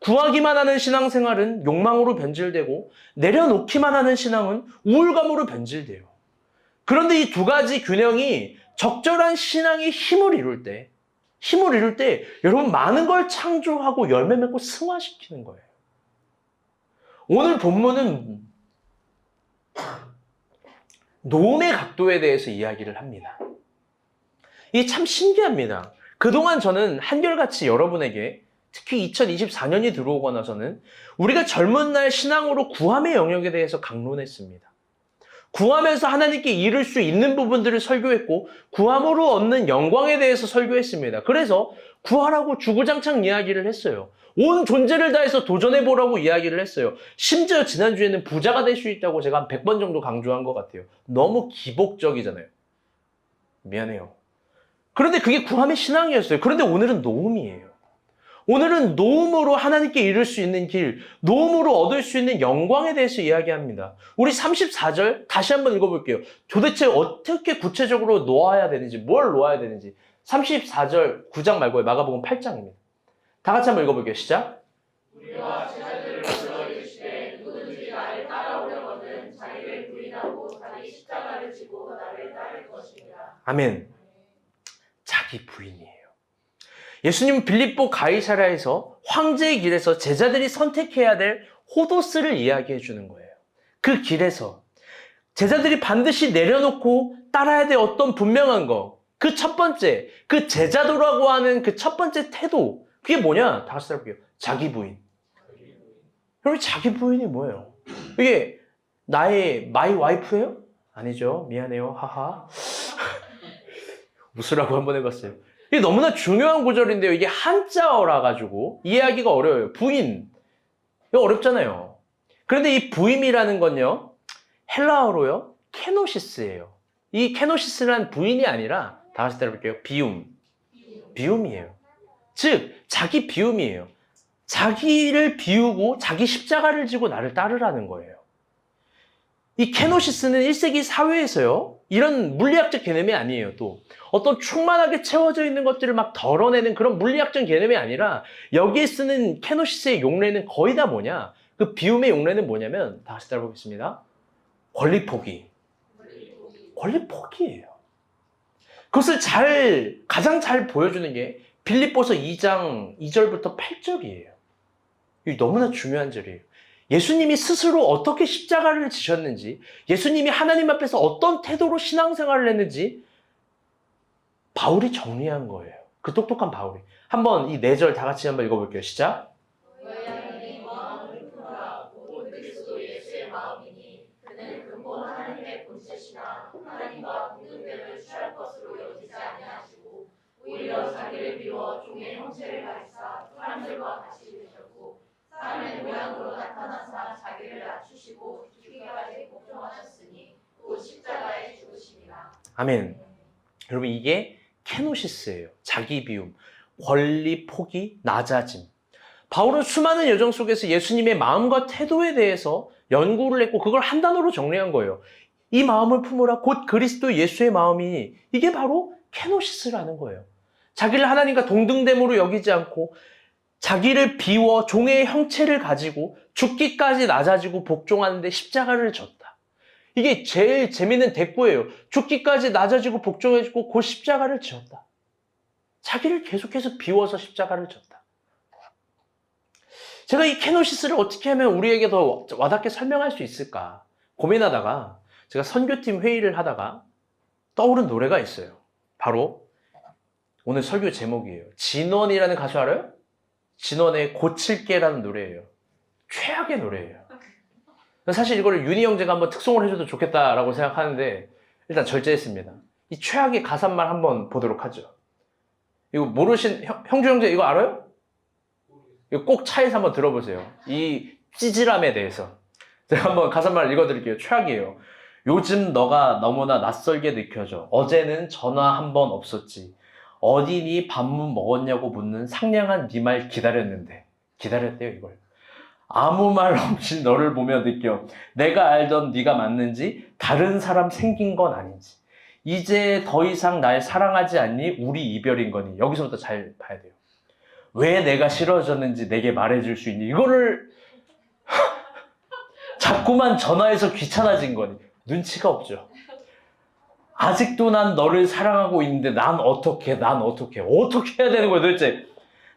구하기만 하는 신앙생활은 욕망으로 변질되고 내려놓기만 하는 신앙은 우울감으로 변질돼요. 그런데 이 두 가지 균형이 적절한 신앙의 힘을 이룰 때 여러분 많은 걸 창조하고 열매 맺고 승화시키는 거예요. 오늘 본문은 노음의 각도에 대해서 이야기를 합니다. 이게 참 신기합니다. 그동안 저는 한결같이 여러분에게 특히 2024년이 들어오고 나서는 우리가 젊은 날 신앙으로 구함의 영역에 대해서 강론했습니다. 구하면서 하나님께 이룰 수 있는 부분들을 설교했고 구함으로 얻는 영광에 대해서 설교했습니다. 그래서 구하라고 주구장창 이야기를 했어요. 온 존재를 다해서 도전해보라고 이야기를 했어요. 심지어 지난주에는 부자가 될 수 있다고 제가 한 100번 정도 강조한 것 같아요. 너무 기복적이잖아요. 미안해요. 그런데 그게 구함의 신앙이었어요. 그런데 오늘은 노음이에요. 오늘은 노음으로 하나님께 이룰 수 있는 길, 노음으로 얻을 수 있는 영광에 대해서 이야기합니다. 우리 34절 다시 한번 읽어볼게요. 도대체 어떻게 구체적으로 놓아야 되는지, 뭘 놓아야 되는지. 34절 9장 말고요. 마가복음 8장입니다. 다 같이 한번 읽어볼게요. 시작. 우리와 제자들을 불러 이르시되 누구든지 나를 따라오려거든 자기를 부인하고 자기 십자가를 지고 나를 따를 것이니라. 아멘. 자기 부인이에요. 예수님은 빌립보 가이사랴에서 황제의 길에서 제자들이 선택해야 될 호도스를 이야기해 주는 거예요. 그 길에서 제자들이 반드시 내려놓고 따라야 될 어떤 분명한 거, 그 첫 번째, 그 제자도라고 하는 그 첫 번째 태도, 그게 뭐냐? 다 같이 따라볼게요. 자기 부인. 여러분, 자기 부인이 뭐예요? 이게 나의 마이 와이프예요? 아니죠. 미안해요. 하하. 웃으라고 한번 해봤어요. 이게 너무나 중요한 구절인데요. 이게 한자어라 가지고 이해하기가 어려워요. 부인. 이거 어렵잖아요. 그런데 이 부임이라는 건요. 헬라어로요. 케노시스예요. 이 케노시스란 부인이 아니라 다 같이 따라볼게요. 비움. 비움이에요. 즉 자기 비움이에요. 자기를 비우고 자기 십자가를 지고 나를 따르라는 거예요. 이 케노시스는 1세기 사회에서요. 이런 물리학적 개념이 아니에요. 또 어떤 충만하게 채워져 있는 것들을 막 덜어내는 그런 물리학적 개념이 아니라 여기에 쓰는 케노시스의 용례는 거의 다 뭐냐? 그 비움의 용례는 뭐냐면 다 같이 따라보겠습니다. 권리 포기. 권리 포기예요. 그것을 가장 잘 보여주는 게 빌립보서 2장 2절부터 8절이에요. 이게 너무나 중요한 절이에요. 예수님이 스스로 어떻게 십자가를 지셨는지, 예수님이 하나님 앞에서 어떤 태도로 신앙생활을 했는지 바울이 정리한 거예요. 그 똑똑한 바울이. 한번 이 4절 다 같이 한번 읽어볼게요. 시작. 너희 마음을 품으라. 곧 그리스도 예수의 마음이니 그는 근본 하나님의 본체시나 하나님과 동등됨을 취할 것으로 여기지 아니하시고 오히려 자기를 비워 종의 형체를 가리사 사람들과 같이 되셨고 사람의 모양으로 나타나사 자기를 낮추시고 죽기까지 복종하셨으니 또 십자가에 죽으시니라. 아멘. 여러분 이게 케노시스예요. 자기 비움, 권리 포기, 낮아짐. 바울은 수많은 여정 속에서 예수님의 마음과 태도에 대해서 연구를 했고 그걸 한 단어로 정리한 거예요. 이 마음을 품으라 곧 그리스도 예수의 마음이니 이게 바로 케노시스라는 거예요. 자기를 하나님과 동등됨으로 여기지 않고 자기를 비워 종의 형체를 가지고 죽기까지 낮아지고 복종하는데 십자가를 졌다. 이게 제일 재밌는 대꾸예요. 죽기까지 낮아지고 복종해지고 곧 십자가를 지었다. 자기를 계속해서 비워서 십자가를 졌다. 제가 이 케노시스를 어떻게 하면 우리에게 더 와닿게 설명할 수 있을까 고민하다가 제가 선교팀 회의를 하다가 떠오른 노래가 있어요. 바로 오늘 설교 제목이에요. 진원이라는 가수 알아요? 진원의 고칠게라는 노래예요. 최악의 노래예요. 사실 이거를 윤희 형제가 한번 특송을 해줘도 좋겠다라고 생각하는데 일단 절제했습니다. 이 최악의 가사만 한번 보도록 하죠. 이거 모르신 형주 형제 이거 알아요? 이거 꼭 차에서 한번 들어보세요. 이 찌질함에 대해서 제가 한번 가사만 읽어드릴게요. 최악이에요. 요즘 너가 너무나 낯설게 느껴져. 어제는 전화 한 번 없었지. 어디니 밥은 먹었냐고 묻는 상냥한 네 말 기다렸는데. 기다렸대요 이걸. 아무 말 없이 너를 보며 느껴. 내가 알던 네가 맞는지 다른 사람 생긴 건 아닌지. 이제 더 이상 날 사랑하지 않니? 우리 이별인 거니. 여기서부터 잘 봐야 돼요. 왜 내가 싫어졌는지 내게 말해줄 수 있니? 이거를 자꾸만 전화해서 귀찮아진 거니. 눈치가 없죠. 아직도 난 너를 사랑하고 있는데 난 어떻게 해야 되는 거야 도대체.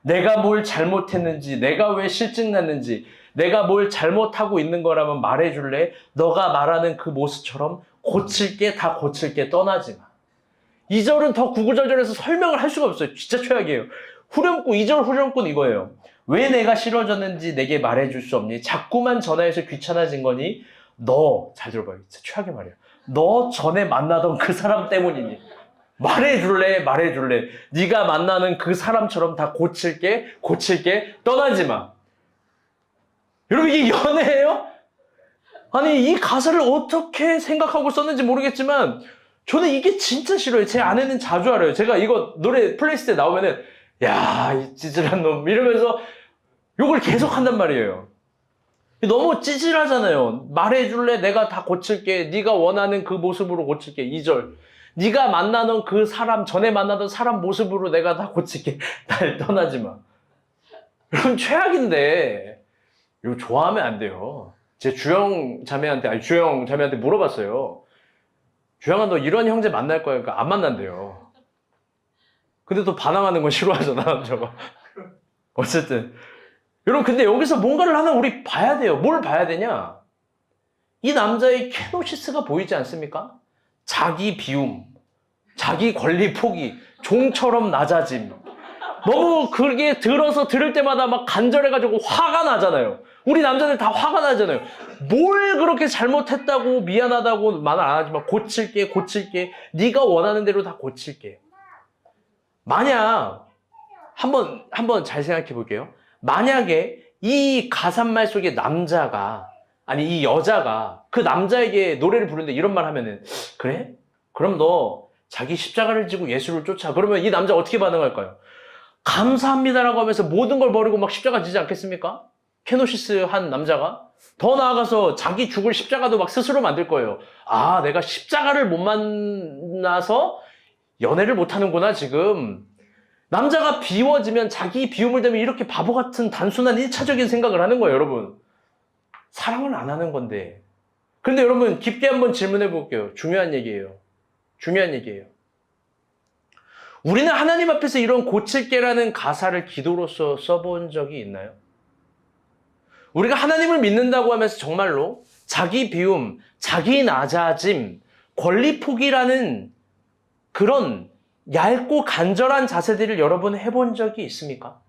내가 뭘 잘못했는지, 내가 왜 실증났는지, 내가 뭘 잘못하고 있는 거라면 말해줄래? 너가 말하는 그 모습처럼 고칠게, 다 고칠게, 떠나지 마. 2절은 더 구구절절해서 설명을 할 수가 없어요. 진짜 최악이에요. 후렴구, 2절 후렴구는 이거예요. 왜 내가 싫어졌는지 내게 말해줄 수 없니? 자꾸만 전화해서 귀찮아진 거니? 너, 잘 들어봐요. 진짜 최악의 말이야. 너 전에 만나던 그 사람 때문이니. 말해줄래? 네가 만나는 그 사람처럼 다 고칠게, 떠나지 마. 여러분 이게 연애예요? 아니 이 가사를 어떻게 생각하고 썼는지 모르겠지만 저는 이게 진짜 싫어요. 제 아내는 자주 알아요. 제가 이거 노래 플레이리스트에 나오면은 야, 이 찌질한 놈 이러면서 욕을 계속 한단 말이에요. 너무 찌질하잖아요. 말해줄래? 내가 다 고칠게. 네가 원하는 그 모습으로 고칠게. 2절. 네가 만나던 그 사람, 전에 만나던 사람 모습으로 내가 다 고칠게. 날 떠나지 마. 여러분 최악인데 이거 좋아하면 안 돼요. 제 주영 자매한테 물어봤어요. 주영아 너 이런 형제 만날 거야? 그러니까 안 만난대요. 근데 또 반항하는 건 싫어하잖아 남자가. 어쨌든 여러분 근데 여기서 뭔가를 하나 우리 봐야 돼요. 뭘 봐야 되냐? 이 남자의 케노시스가 보이지 않습니까? 자기 비움, 자기 권리 포기, 종처럼 낮아짐. 너무 그게 들을 때마다 막 간절해가지고 화가 나잖아요. 우리 남자들 다 화가 나잖아요. 뭘 그렇게 잘못했다고 미안하다고 말을 안 하지만 고칠게. 네가 원하는 대로 다 고칠게. 만약 한번 잘 생각해 볼게요. 만약에 이 가사말 속에 남자가 아니 이 여자가 그 남자에게 노래를 부르는데 이런 말 하면은 그래? 그럼 너 자기 십자가를 지고 예수를 쫓아. 그러면 이 남자 어떻게 반응할까요? 감사합니다라고 하면서 모든 걸 버리고 막 십자가 지지 않겠습니까? 케노시스 한 남자가 더 나아가서 자기 죽을 십자가도 막 스스로 만들 거예요. 아, 내가 십자가를 못 만나서 연애를 못 하는구나 지금. 남자가 비워지면 자기 비움을 대면 이렇게 바보 같은 단순한 1차적인 생각을 하는 거예요, 여러분. 사랑을 안 하는 건데. 그런데 여러분 깊게 한번 질문해 볼게요. 중요한 얘기예요. 우리는 하나님 앞에서 이런 고칠게라는 가사를 기도로서 써본 적이 있나요? 우리가 하나님을 믿는다고 하면서 정말로 자기 비움, 자기 낮아짐, 권리 포기라는 그런 얇고 간절한 자세들을 여러분 해본 적이 있습니까?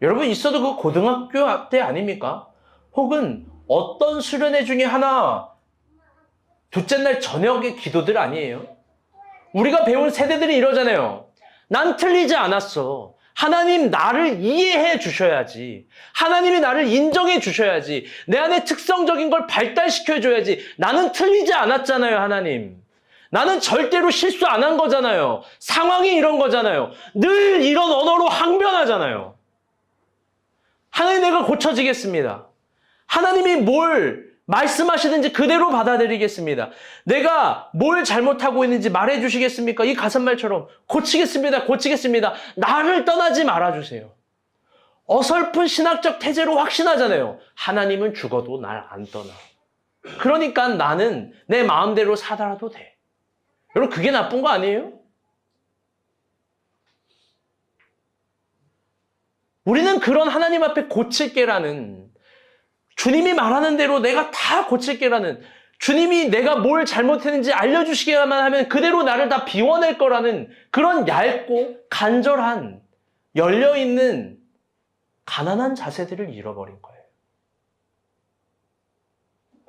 여러분 있어도 그거 고등학교 때 아닙니까? 혹은 어떤 수련회 중에 하나 둘째 날 저녁의 기도들 아니에요? 우리가 배운 세대들이 이러잖아요. 난 틀리지 않았어. 하나님 나를 이해해 주셔야지. 하나님이 나를 인정해 주셔야지. 내 안에 특성적인 걸 발달시켜 줘야지. 나는 틀리지 않았잖아요, 하나님. 나는 절대로 실수 안 한 거잖아요. 상황이 이런 거잖아요. 늘 이런 언어로 항변하잖아요. 하나님 내가 고쳐지겠습니다. 하나님이 뭘 말씀하시든지 그대로 받아들이겠습니다. 내가 뭘 잘못하고 있는지 말해주시겠습니까? 이 가사말처럼 고치겠습니다. 고치겠습니다. 나를 떠나지 말아주세요. 어설픈 신학적 태제로 확신하잖아요. 하나님은 죽어도 날 안 떠나. 그러니까 나는 내 마음대로 살아도 돼. 여러분 그게 나쁜 거 아니에요? 우리는 그런 하나님 앞에 고칠게라는, 주님이 말하는 대로 내가 다 고칠게라는, 주님이 내가 뭘 잘못했는지 알려주시기만 하면 그대로 나를 다 비워낼 거라는 그런 얇고 간절한, 열려있는 가난한 자세들을 잃어버린 거예요.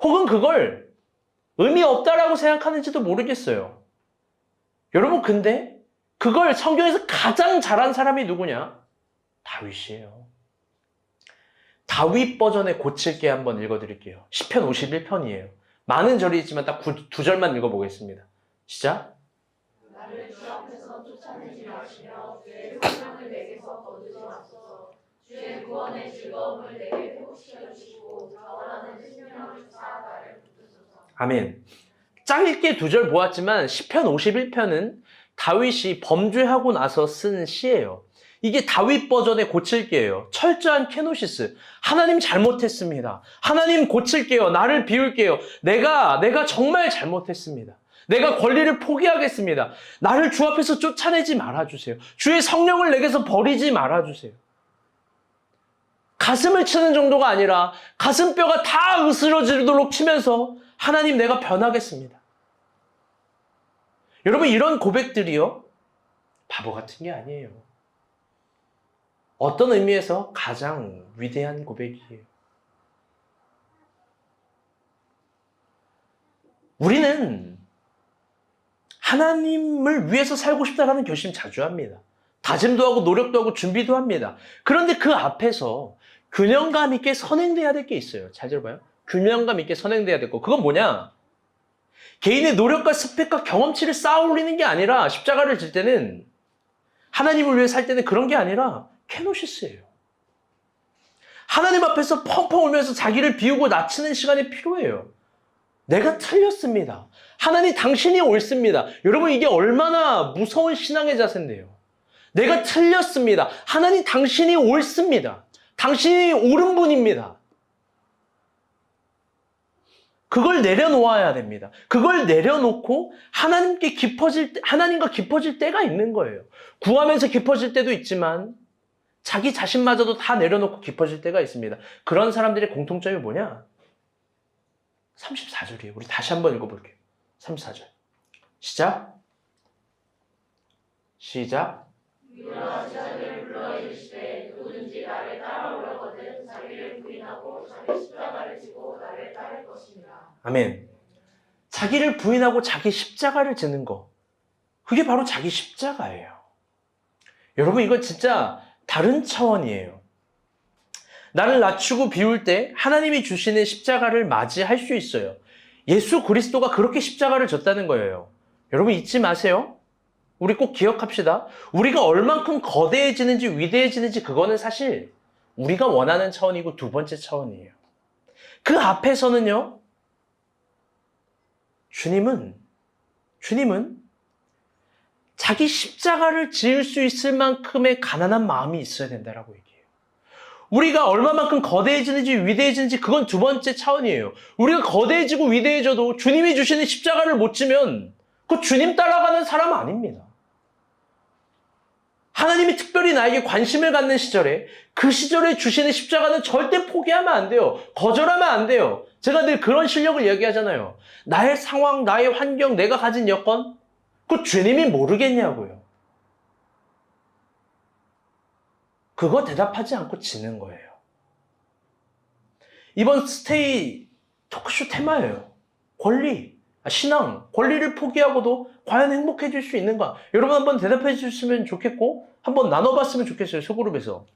혹은 그걸 의미 없다라고 생각하는지도 모르겠어요. 여러분 근데 그걸 성경에서 가장 잘한 사람이 누구냐? 다윗이에요. 다윗 버전의 고칠게 한번 읽어드릴게요. 시편 51편이에요. 많은 절이 있지만 딱 두 절만 읽어보겠습니다. 시작. 나를 주 앞에서 쫓아내지 마시며 주의 생명을 내게서 거두지 마소서. 주의 구원의 즐거움을 내게 회복시켜 주시고 자원하는 생명을 주사 나를 붙드소서. 아멘. 짧게 두 절 보았지만 시편 51편은 다윗이 범죄하고 나서 쓴 시예요. 이게 다윗 버전의 고칠게예요. 철저한 케노시스. 하나님 잘못했습니다. 하나님 고칠게요. 나를 비울게요. 내가 정말 잘못했습니다. 내가 권리를 포기하겠습니다. 나를 주 앞에서 쫓아내지 말아주세요. 주의 성령을 내게서 버리지 말아주세요. 가슴을 치는 정도가 아니라 가슴뼈가 다 으스러지도록 치면서 하나님 내가 변하겠습니다. 여러분 이런 고백들이요. 바보 같은 게 아니에요. 어떤 의미에서 가장 위대한 고백이에요. 우리는 하나님을 위해서 살고 싶다라는 결심 자주 합니다. 다짐도 하고 노력도 하고 준비도 합니다. 그런데 그 앞에서 균형감 있게 선행돼야 될 게 있어요. 잘 들어봐요. 균형감 있게 선행돼야 될 거. 그건 뭐냐? 개인의 노력과 스펙과 경험치를 쌓아 올리는 게 아니라 십자가를 질 때는 하나님을 위해 살 때는 그런 게 아니라 케노시스예요. 하나님 앞에서 펑펑 울면서 자기를 비우고 낮추는 시간이 필요해요. 내가 틀렸습니다. 하나님 당신이 옳습니다. 여러분 이게 얼마나 무서운 신앙의 자세인데요. 내가 틀렸습니다. 하나님 당신이 옳습니다. 당신이 옳은 분입니다. 그걸 내려놓아야 됩니다. 그걸 내려놓고 하나님과 깊어질 때가 있는 거예요. 구하면서 깊어질 때도 있지만 자기 자신마저도 다 내려놓고 깊어질 때가 있습니다. 그런 사람들의 공통점이 뭐냐? 34절이에요. 우리 다시 한번 읽어볼게요. 34절. 시작. 유라 제자를 불러 이르시되 누구든지 나를 따라오려거든 자기를 부인하고 자기 십자가를 지고 나를 따를 것입니다. 아멘. 자기를 부인하고 자기 십자가를 지는 거. 그게 바로 자기 십자가예요. 여러분 이건 진짜 다른 차원이에요. 나를 낮추고 비울 때 하나님이 주시는 십자가를 맞이할 수 있어요. 예수 그리스도가 그렇게 십자가를 졌다는 거예요. 여러분 잊지 마세요. 우리 꼭 기억합시다. 우리가 얼만큼 거대해지는지 위대해지는지 그거는 사실 우리가 원하는 차원이고 두 번째 차원이에요. 그 앞에서는요. 주님은 자기 십자가를 지을 수 있을 만큼의 가난한 마음이 있어야 된다라고 얘기해요. 우리가 얼마만큼 거대해지는지 위대해지는지 그건 두 번째 차원이에요. 우리가 거대해지고 위대해져도 주님이 주시는 십자가를 못 지면 그 주님 따라가는 사람 아닙니다. 하나님이 특별히 나에게 관심을 갖는 시절에 그 시절에 주시는 십자가는 절대 포기하면 안 돼요. 거절하면 안 돼요. 제가 늘 그런 실력을 얘기하잖아요. 나의 상황, 나의 환경, 내가 가진 여건 그 주님이 모르겠냐고요. 그거 대답하지 않고 지는 거예요. 이번 스테이 토크쇼 테마예요. 신앙, 권리를 포기하고도 과연 행복해질 수 있는가? 여러분 한번 대답해 주셨으면 좋겠고 한번 나눠봤으면 좋겠어요. 소그룹에서.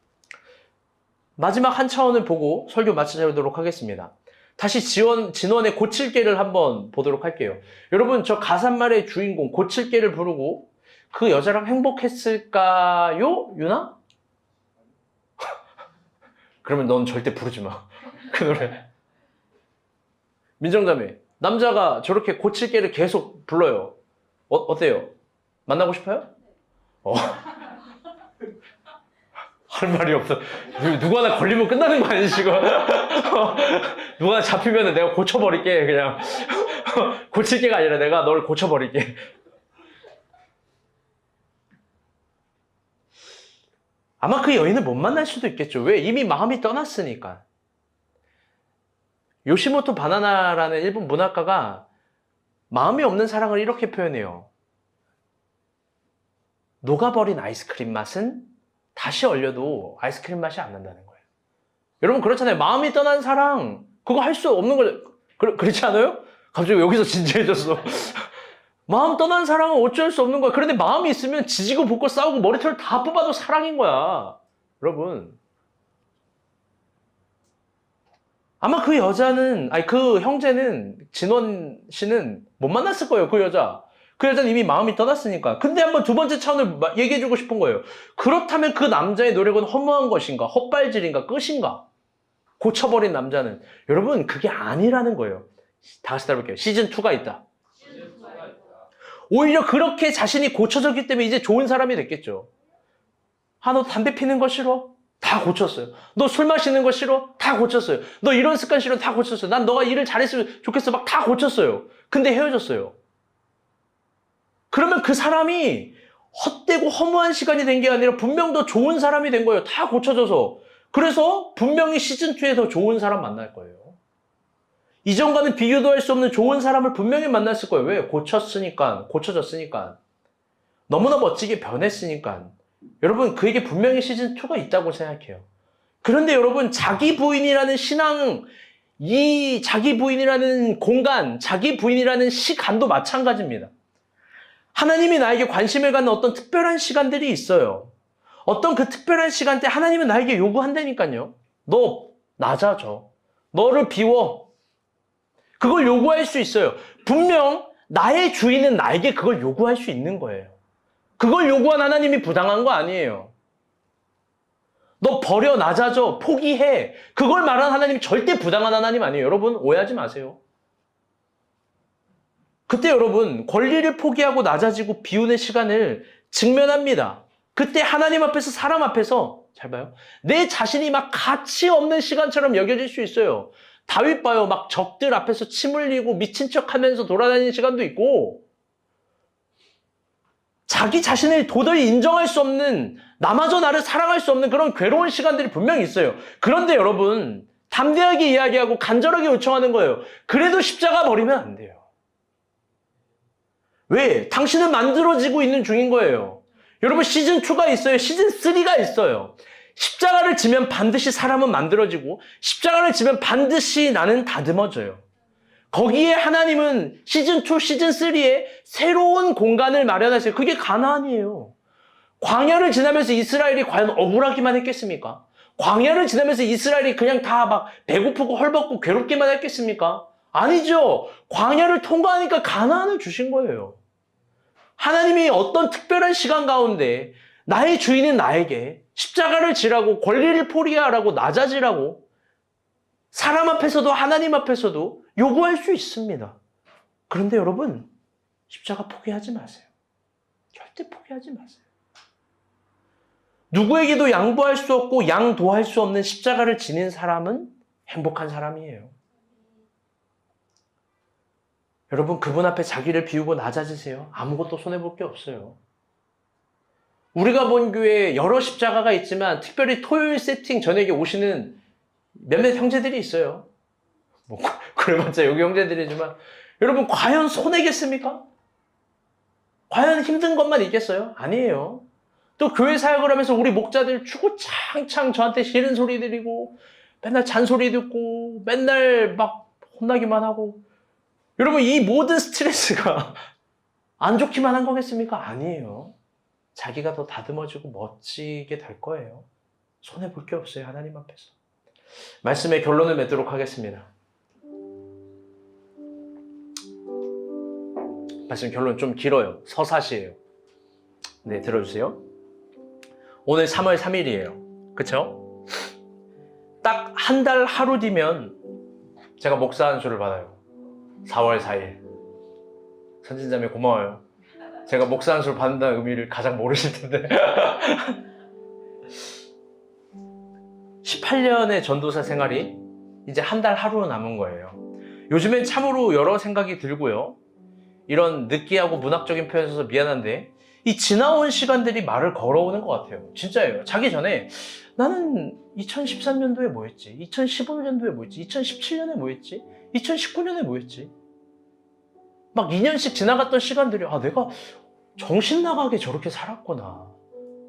마지막 한 차원을 보고 설교 마치도록 하겠습니다. 다시 진원의 고칠게를 한번 보도록 할게요. 여러분 저 가사말의 주인공 고칠게를 부르고 그 여자랑 행복했을까요? 유나? 그러면 넌 절대 부르지 마. 그 노래. 민정자매, 남자가 저렇게 고칠게를 계속 불러요. 어때요? 만나고 싶어요? 할 말이 없어. 누구 하나 걸리면 끝나는 거 아니지, 지금? 누가 하나 잡히면 내가 고쳐버릴게, 그냥. 고칠게가 아니라 내가 널 고쳐버릴게. 아마 그 여인을 못 만날 수도 있겠죠. 왜? 이미 마음이 떠났으니까. 요시모토 바나나라는 일본 문학가가 마음이 없는 사랑을 이렇게 표현해요. 녹아버린 아이스크림 맛은 다시 얼려도 아이스크림 맛이 안 난다는 거예요. 여러분 그렇잖아요. 마음이 떠난 사랑 그거 할 수 없는 걸 그렇지 않아요? 갑자기 여기서 진지해졌어. 마음 떠난 사랑은 어쩔 수 없는 거야. 그런데 마음이 있으면 지지고 볶고 싸우고 머리털 다 뽑아도 사랑인 거야. 여러분 아마 그 여자는 그 형제는 진원 씨는 못 만났을 거예요. 그 여자. 그 여자는 이미 마음이 떠났으니까. 근데 한번 두 번째 차원을 얘기해주고 싶은 거예요. 그렇다면 그 남자의 노력은 허무한 것인가? 헛발질인가? 끝인가? 고쳐버린 남자는. 여러분, 그게 아니라는 거예요. 다 같이 따라볼게요. 시즌2가 있다. 오히려 그렇게 자신이 고쳐졌기 때문에 이제 좋은 사람이 됐겠죠. 너 담배 피는 거 싫어? 다 고쳤어요. 너 술 마시는 거 싫어? 다 고쳤어요. 너 이런 습관 싫어? 다 고쳤어요. 난 너가 일을 잘했으면 좋겠어. 막 다 고쳤어요. 근데 헤어졌어요. 그러면 그 사람이 헛되고 허무한 시간이 된 게 아니라 분명 더 좋은 사람이 된 거예요. 다 고쳐져서. 그래서 분명히 시즌2에 더 좋은 사람 만날 거예요. 이전과는 비교도 할 수 없는 좋은 사람을 분명히 만났을 거예요. 왜? 고쳐졌으니까. 너무나 멋지게 변했으니까. 여러분, 그에게 분명히 시즌2가 있다고 생각해요. 그런데 여러분, 자기 부인이라는 신앙, 이 자기 부인이라는 공간, 자기 부인이라는 시간도 마찬가지입니다. 하나님이 나에게 관심을 갖는 어떤 특별한 시간들이 있어요. 어떤 그 특별한 시간 때 하나님은 나에게 요구한다니까요. 너 낮아져. 너를 비워. 그걸 요구할 수 있어요. 분명 나의 주인은 나에게 그걸 요구할 수 있는 거예요. 그걸 요구한 하나님이 부당한 거 아니에요. 너 버려, 낮아져, 포기해. 그걸 말한 하나님이 절대 부당한 하나님 아니에요. 여러분 오해하지 마세요. 그때 여러분 권리를 포기하고 낮아지고 비우는 시간을 직면합니다. 그때 하나님 앞에서 사람 앞에서 잘 봐요. 내 자신이 막 가치 없는 시간처럼 여겨질 수 있어요. 다윗 봐요. 막 적들 앞에서 침 흘리고 미친 척하면서 돌아다니는 시간도 있고 자기 자신을 도저히 인정할 수 없는 나마저 나를 사랑할 수 없는 그런 괴로운 시간들이 분명히 있어요. 그런데 여러분 담대하게 이야기하고 간절하게 요청하는 거예요. 그래도 십자가 버리면 안 돼요. 왜? 당신은 만들어지고 있는 중인 거예요. 여러분 시즌2가 있어요. 시즌3가 있어요. 십자가를 지면 반드시 사람은 만들어지고 십자가를 지면 반드시 나는 다듬어져요. 거기에 하나님은 시즌2, 시즌3에 새로운 공간을 마련하세요. 그게 가나안이에요. 광야를 지나면서 이스라엘이 과연 억울하기만 했겠습니까? 광야를 지나면서 이스라엘이 그냥 다 막 배고프고 헐벗고 괴롭기만 했겠습니까? 아니죠. 광야를 통과하니까 가나안을 주신 거예요. 하나님이 어떤 특별한 시간 가운데 나의 주인은 나에게 십자가를 지라고 권리를 포기하라고 낮아지라고 사람 앞에서도 하나님 앞에서도 요구할 수 있습니다. 그런데 여러분 십자가 포기하지 마세요. 절대 포기하지 마세요. 누구에게도 양보할 수 없고 양도할 수 없는 십자가를 지닌 사람은 행복한 사람이에요. 여러분 그분 앞에 자기를 비우고 낮아지세요. 아무것도 손해볼 게 없어요. 우리가 본 교회에 여러 십자가가 있지만 특별히 토요일 세팅 저녁에 오시는 몇몇 형제들이 있어요. 그래봤자 여기 형제들이지만 여러분 과연 손해겠습니까? 과연 힘든 것만 있겠어요? 아니에요. 또 교회 사역을 하면서 우리 목자들 주구장창 저한테 싫은 소리 들이고 맨날 잔소리 듣고 맨날 막 혼나기만 하고 여러분 이 모든 스트레스가 안 좋기만 한 거겠습니까? 아니에요. 자기가 더 다듬어지고 멋지게 될 거예요. 손해볼 게 없어요. 하나님 앞에서. 말씀의 결론을 맺도록 하겠습니다. 말씀 결론 좀 길어요. 서사시예요. 네, 들어주세요. 오늘 3월 3일이에요. 그쵸? 한 달 하루 뒤면 제가 목사 안수를 받아요. 4월 4일. 선진자매 고마워요. 제가 목사 안수를 받는다는 의미를 가장 모르실 텐데. 18년의 전도사 생활이 이제 한 달 하루 남은 거예요. 요즘엔 참으로 여러 생각이 들고요. 이런 느끼하고 문학적인 표현을 써서 미안한데 이 지나온 시간들이 말을 걸어오는 것 같아요. 진짜예요. 자기 전에 나는 2013년도에 뭐 했지? 2015년도에 뭐 했지? 2017년에 뭐 했지? 2019년에 뭐 했지? 막 2년씩 지나갔던 시간들이 내가 정신 나가게 저렇게 살았구나.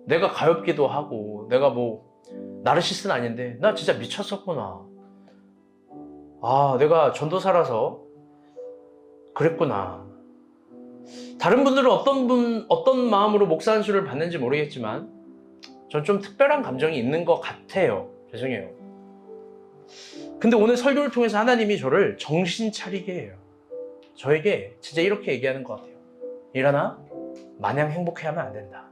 내가 가엾기도 하고 내가 뭐 나르시스는 아닌데 나 진짜 미쳤었구나. 내가 전도사라서 그랬구나. 다른 분들은 어떤 마음으로 목사 안수를 받는지 모르겠지만 전 좀 특별한 감정이 있는 것 같아요. 죄송해요. 근데 오늘 설교를 통해서 하나님이 저를 정신 차리게 해요. 저에게 진짜 이렇게 얘기하는 것 같아요. 일어나, 마냥 행복해하면 안 된다.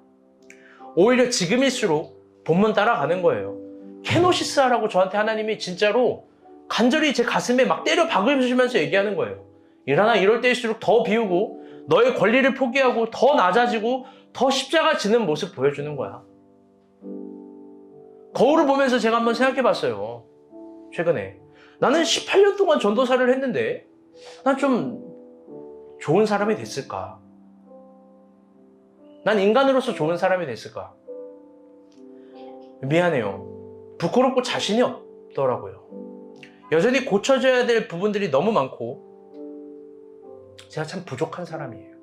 오히려 지금일수록 본문 따라가는 거예요. 케노시스 하라고 저한테 하나님이 진짜로 간절히 제 가슴에 막 때려 박으시면서 얘기하는 거예요. 일어나, 이럴 때일수록 더 비우고 너의 권리를 포기하고 더 낮아지고 더 십자가 지는 모습 보여주는 거야. 거울을 보면서 제가 한번 생각해 봤어요. 최근에 나는 18년 동안 전도사를 했는데 난 좀 좋은 사람이 됐을까? 난 인간으로서 좋은 사람이 됐을까? 미안해요. 부끄럽고 자신이 없더라고요. 여전히 고쳐져야 될 부분들이 너무 많고 제가 참 부족한 사람이에요.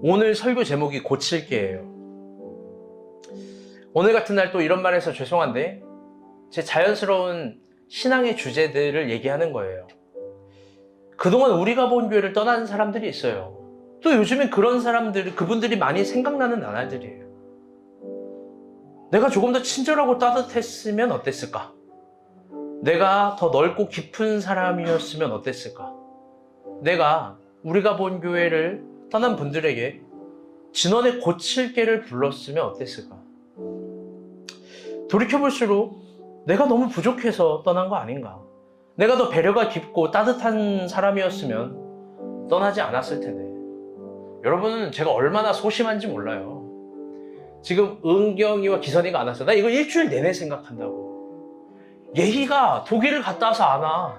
오늘 설교 제목이 고칠게예요. 오늘 같은 날 또 이런 말 해서 죄송한데 제 자연스러운 신앙의 주제들을 얘기하는 거예요. 그동안 우리가 본 교회를 떠나는 사람들이 있어요. 또 요즘엔 그분들이 많이 생각나는 나날들이에요. 내가 조금 더 친절하고 따뜻했으면 어땠을까? 내가 더 넓고 깊은 사람이었으면 어땠을까? 내가 우리가 본 교회를 떠난 분들에게 진원의 고칠게를 불렀으면 어땠을까? 돌이켜볼수록 내가 너무 부족해서 떠난 거 아닌가? 내가 더 배려가 깊고 따뜻한 사람이었으면 떠나지 않았을 텐데. 여러분은 제가 얼마나 소심한지 몰라요. 지금 은경이와 기선이가 안 왔어. 나 이거 일주일 내내 생각한다고. 예희가 독일을 갔다 와서 안 와.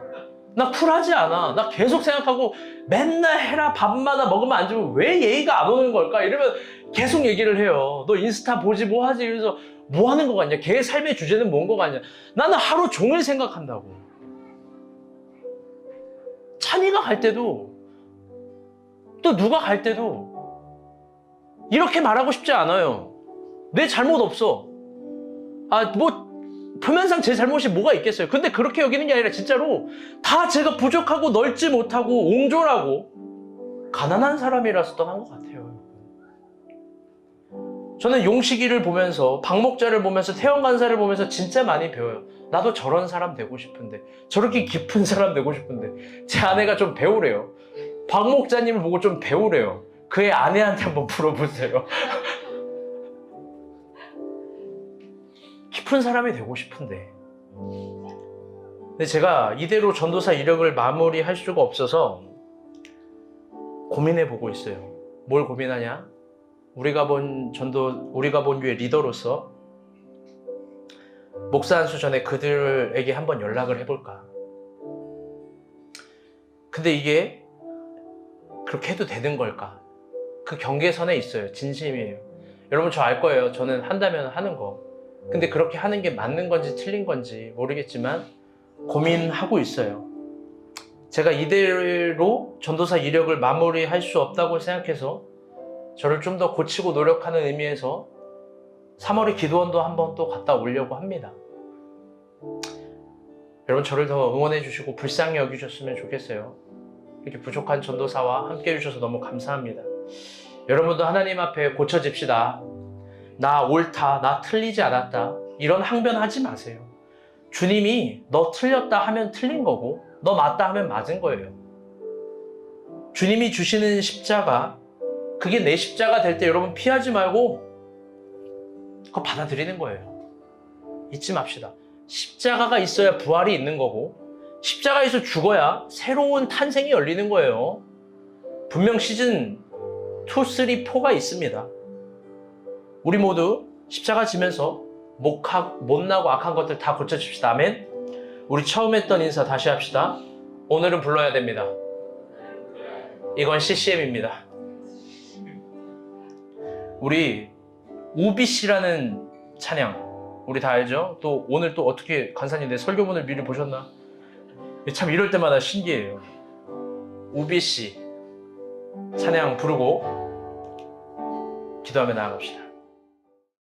나 쿨하지 않아. 나 계속 생각하고 맨날 해라 밥마다 먹으면 안 주면 왜 예희가 안 오는 걸까? 이러면 계속 얘기를 해요. 너 인스타 보지 뭐 하지? 이러면서 뭐 하는 거 같냐? 걔의 삶의 주제는 뭔 거 같냐? 나는 하루 종일 생각한다고. 찬이가 갈 때도 또 누가 갈 때도 이렇게 말하고 싶지 않아요. 내 잘못 없어. 표면상 제 잘못이 뭐가 있겠어요. 근데 그렇게 여기는 게 아니라 진짜로 다 제가 부족하고 넓지 못하고 옹졸하고 가난한 사람이라서 떠난 것 같아요. 저는 용식이를 보면서 박목자를 보면서 태연간사를 보면서 진짜 많이 배워요. 나도 저런 사람 되고 싶은데 저렇게 깊은 사람 되고 싶은데 제 아내가 좀 배우래요. 박목자님을 보고 좀 배우래요. 그의 아내한테 한번 물어보세요. 깊은 사람이 되고 싶은데 근데 제가 이대로 전도사 이력을 마무리할 수가 없어서 고민해 보고 있어요. 뭘 고민하냐? 우리가 본 교회 리더로서 목사 안수 전에 그들에게 한번 연락을 해볼까? 근데 이게 그렇게 해도 되는 걸까? 그 경계선에 있어요. 진심이에요. 여러분 저 알 거예요. 저는 한다면 하는 거. 근데 그렇게 하는 게 맞는 건지 틀린 건지 모르겠지만 고민하고 있어요. 제가 이대로 전도사 이력을 마무리할 수 없다고 생각해서 저를 좀 더 고치고 노력하는 의미에서 3월에 기도원도 한번 또 갔다 오려고 합니다. 여러분 저를 더 응원해 주시고 불쌍히 여기셨으면 좋겠어요. 이렇게 부족한 전도사와 함께 해주셔서 너무 감사합니다. 여러분도 하나님 앞에 고쳐집시다. 나 옳다, 나 틀리지 않았다, 이런 항변하지 마세요. 주님이 너 틀렸다 하면 틀린 거고 너 맞다 하면 맞은 거예요. 주님이 주시는 십자가, 그게 내 십자가 될 때 여러분 피하지 말고 그거 받아들이는 거예요. 잊지 맙시다. 십자가가 있어야 부활이 있는 거고 십자가에서 죽어야 새로운 탄생이 열리는 거예요. 분명 시즌 2, 3, 4가 있습니다. 우리 모두 십자가 지면서 못나고 악한 것들 다 고쳐줍시다. 아멘. 우리 처음 했던 인사 다시 합시다. 오늘은 불러야 됩니다. 이건 CCM입니다. 우리 우비씨라는 찬양 우리 다 알죠? 또 오늘 또 어떻게 간사님 내 설교문을 미리 보셨나? 참 이럴 때마다 신기해요. 우비씨 찬양 부르고 기도하며 나아갑시다.